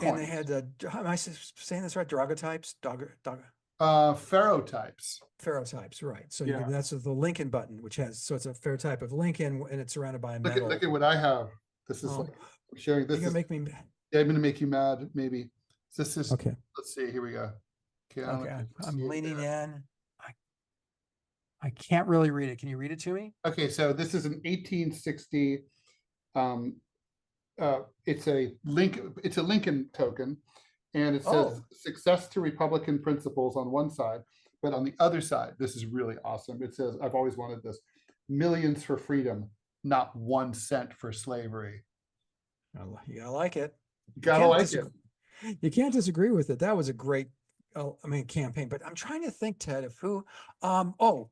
and they coins, had am I saying this right? Daguerreotypes, ferrotypes. ferrotypes, right? So Yeah. that's the Lincoln button, which has, so it's a ferrotype of Lincoln, and it's surrounded by a Look metal. at what I have. This is Oh, like I'm sharing. This you're is gonna make me. yeah, I'm gonna make you mad, maybe. This is Okay. let's see, here we go. Okay, Let's I'm see it leaning there. in. I can't really read it. Can you read it to me? Okay, so this is an 1860. Um, it's a Lincoln token, and it says Oh, success to Republican principles on one side, but on the other side, this is really awesome. It says, I've always wanted this, millions for freedom, not 1 cent for slavery. you gotta like it. Gotta like it. You can't disagree with it. That was a great, campaign. But I'm trying to think, Ted, of who. Oh,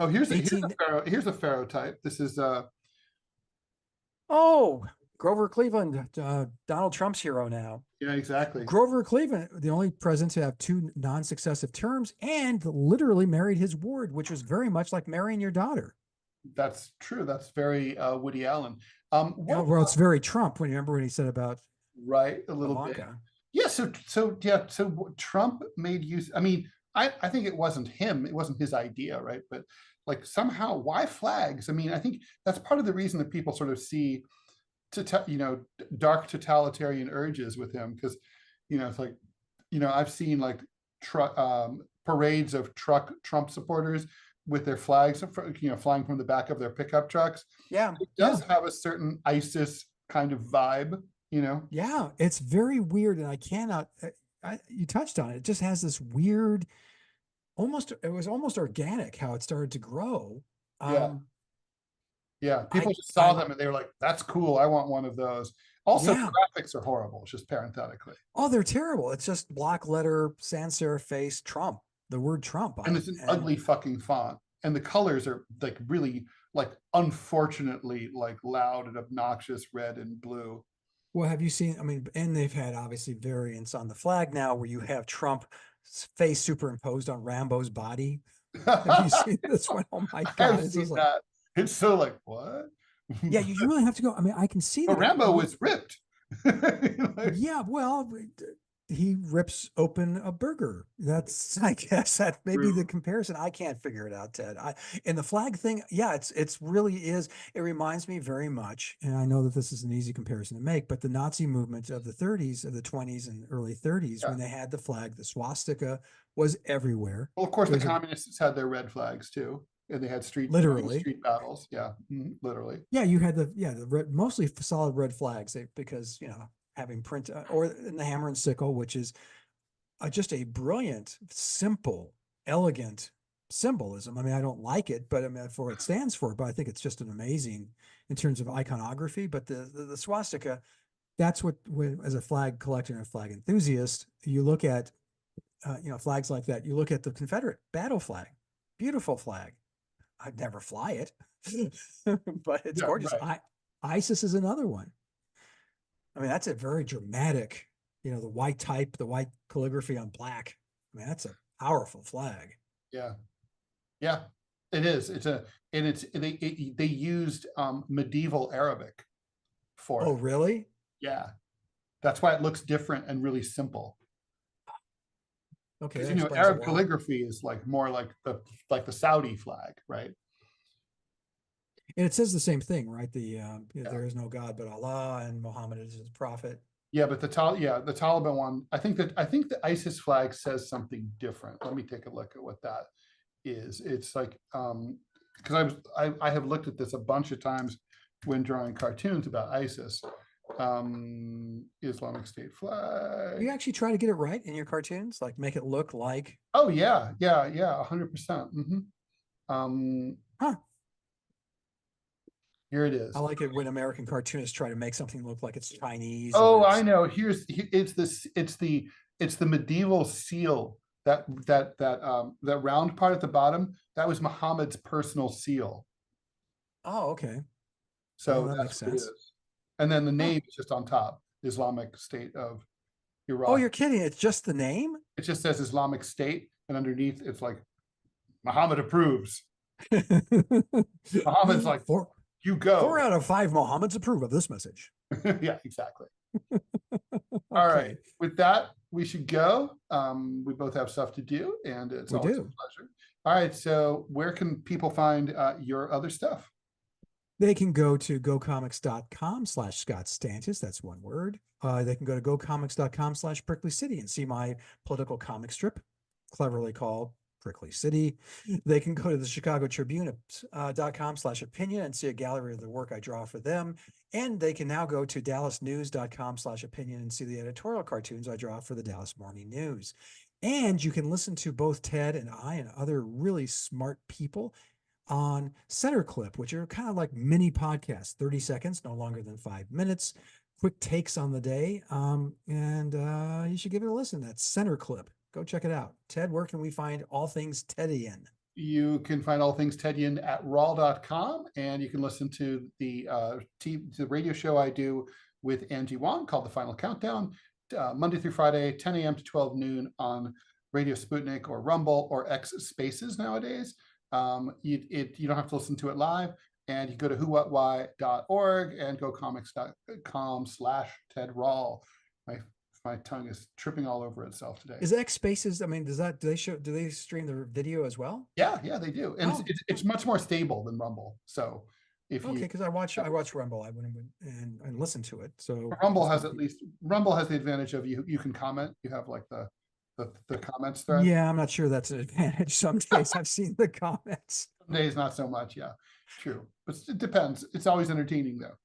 Oh, here's a 18. here's a ferrotype. This is Oh, Grover Cleveland, Donald Trump's hero now. yeah, exactly. Grover Cleveland, the only president to have 2 non-successive terms, and literally married his ward, which was very much like marrying your daughter. That's true. That's very Woody Allen. Well, it's very Trump. When you remember when he said about right, a little bit. Ivanka. Yeah, so Trump made use. I mean, I think it wasn't him. It wasn't his idea, right? But like somehow, why flags? I mean, I think that's part of the reason that people sort of see dark totalitarian urges with him because it's like I've seen like parades of Trump supporters with their flags flying from the back of their pickup trucks. Yeah, it does have a certain ISIS kind of vibe. Yeah, it's very weird, and I cannot. You touched on it. It just has this weird, it was almost organic how it started to grow. Yeah, people just saw them and they were like, "That's cool. I want one of those." Also, Yeah. graphics are horrible. Just parenthetically. Oh, they're terrible. It's just block letter, sans serif face, Trump. The word Trump on And it. it's an ugly fucking font, and the colors are like really like unfortunately like loud and obnoxious red and blue. Well, have you seen, I mean, and they've had obviously variants on the flag now where you have Trump's face superimposed on Rambo's body. Have you seen this one? Oh my God. I've It's seen just like, that. It's so like, what? yeah, you really have to go. I mean, I can see But that. Rambo was ripped. Like, Yeah, well, he rips open a burger. That's, I guess that may be the true. comparison. I can't figure it out, Ted. And the flag thing, yeah, it's really is. It reminds me very much, and I know that this is an easy comparison to make, but the Nazi movement of the 30s, of the 20s and early 30s, Yeah. when they had the flag, the swastika was everywhere. Well, of course, the There's a communists had their red flags too, and they had literally, street battles. Yeah, literally. yeah, you had the red, mostly solid red flags because having print or in the hammer and sickle, which is just a brilliant, simple, elegant symbolism. I mean, I don't like it, but I mean, for what it stands for, but I think it's just an amazing in terms of iconography. But the swastika, that's what, as a flag collector and a flag enthusiast, you look at, flags like that. You look at the Confederate battle flag, beautiful flag. I'd never fly it, but it's Yeah, gorgeous. right. ISIS is another one. I mean, that's a very dramatic, the white type, the white calligraphy on black. I mean, that's a powerful flag. Yeah, yeah. It is. They used medieval Arabic for Oh, it. really? Yeah, that's why it looks different and really simple. Okay, Because that explains a Arab lot. calligraphy is like more like the Saudi flag, right? And it says the same thing, right? Yeah. There is no God but Allah, and Muhammad is his prophet. Yeah, but the Taliban one, I think the ISIS flag says something different. Let me take a look at what that is. It's like because I have looked at this a bunch of times when drawing cartoons about ISIS. Islamic State flag. You actually try to get it right in your cartoons, like make it look like. Oh yeah, 100%. Huh. Here it is. I like it when American cartoonists try to make something look like it's Chinese. Oh, I know. It's the medieval seal that round part at the bottom. That was Muhammad's personal seal. Oh, okay. So Well, that makes that's what it sense. is. And then the Huh. name is just on top, Islamic State of Oh, Iraq. you're kidding. It's just the name? It just says Islamic State, and underneath it's like Muhammad approves. Muhammad's like, four, you four go. out of five Mohammeds approve of this message. Yeah, exactly. All right. Okay. With that, we should go. We both have stuff to do, and it's We always a do. pleasure. All right. So where can people find your other stuff? They can go to gocomics.com/Scott Stantis. That's one word. They can go to gocomics.com/Prickly City and see my political comic strip, cleverly called Prickly City. They can go to the Chicago Tribune.com/opinion and see a gallery of the work I draw for them. And they can now go to dallasnews.com/opinion and see the editorial cartoons I draw for the Dallas Morning News. And you can listen to both Ted and I and other really smart people on Center Clip, which are kind of like mini podcasts, 30 seconds, no longer than 5 minutes, quick takes on the day. And you should give it a listen. That's Center Clip. Go check it out. Ted, where can we find all things Tedian? You can find all things Tedian at raw.com, and you can listen to the radio show I do with Angie Wong called The Final Countdown, Monday through Friday, 10 a.m. to 12 noon on Radio Sputnik or Rumble or X Spaces nowadays. You don't have to listen to it live, and you go to whowhatwhy.org and gocomics.com/Ted Rall. My tongue is tripping all over itself today. Is X Spaces? I mean, do they stream the video as well? Yeah, they do, and it's much more stable than Rumble. So if okay, because I watch Rumble, I went and listen to it. So Rumble has the advantage of you can comment. You have like the comments thread. Yeah, I'm not sure that's an advantage. Some days I've seen the comments. Some days not so much. Yeah, true. But it depends. It's always entertaining though.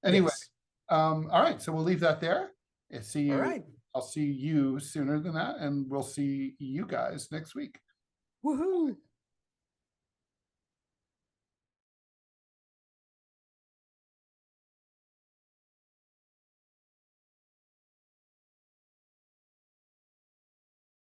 Anyway, yes. All right. So we'll leave that there. And see you. All right. I'll see you sooner than that, and we'll see you guys next week. Woohoo!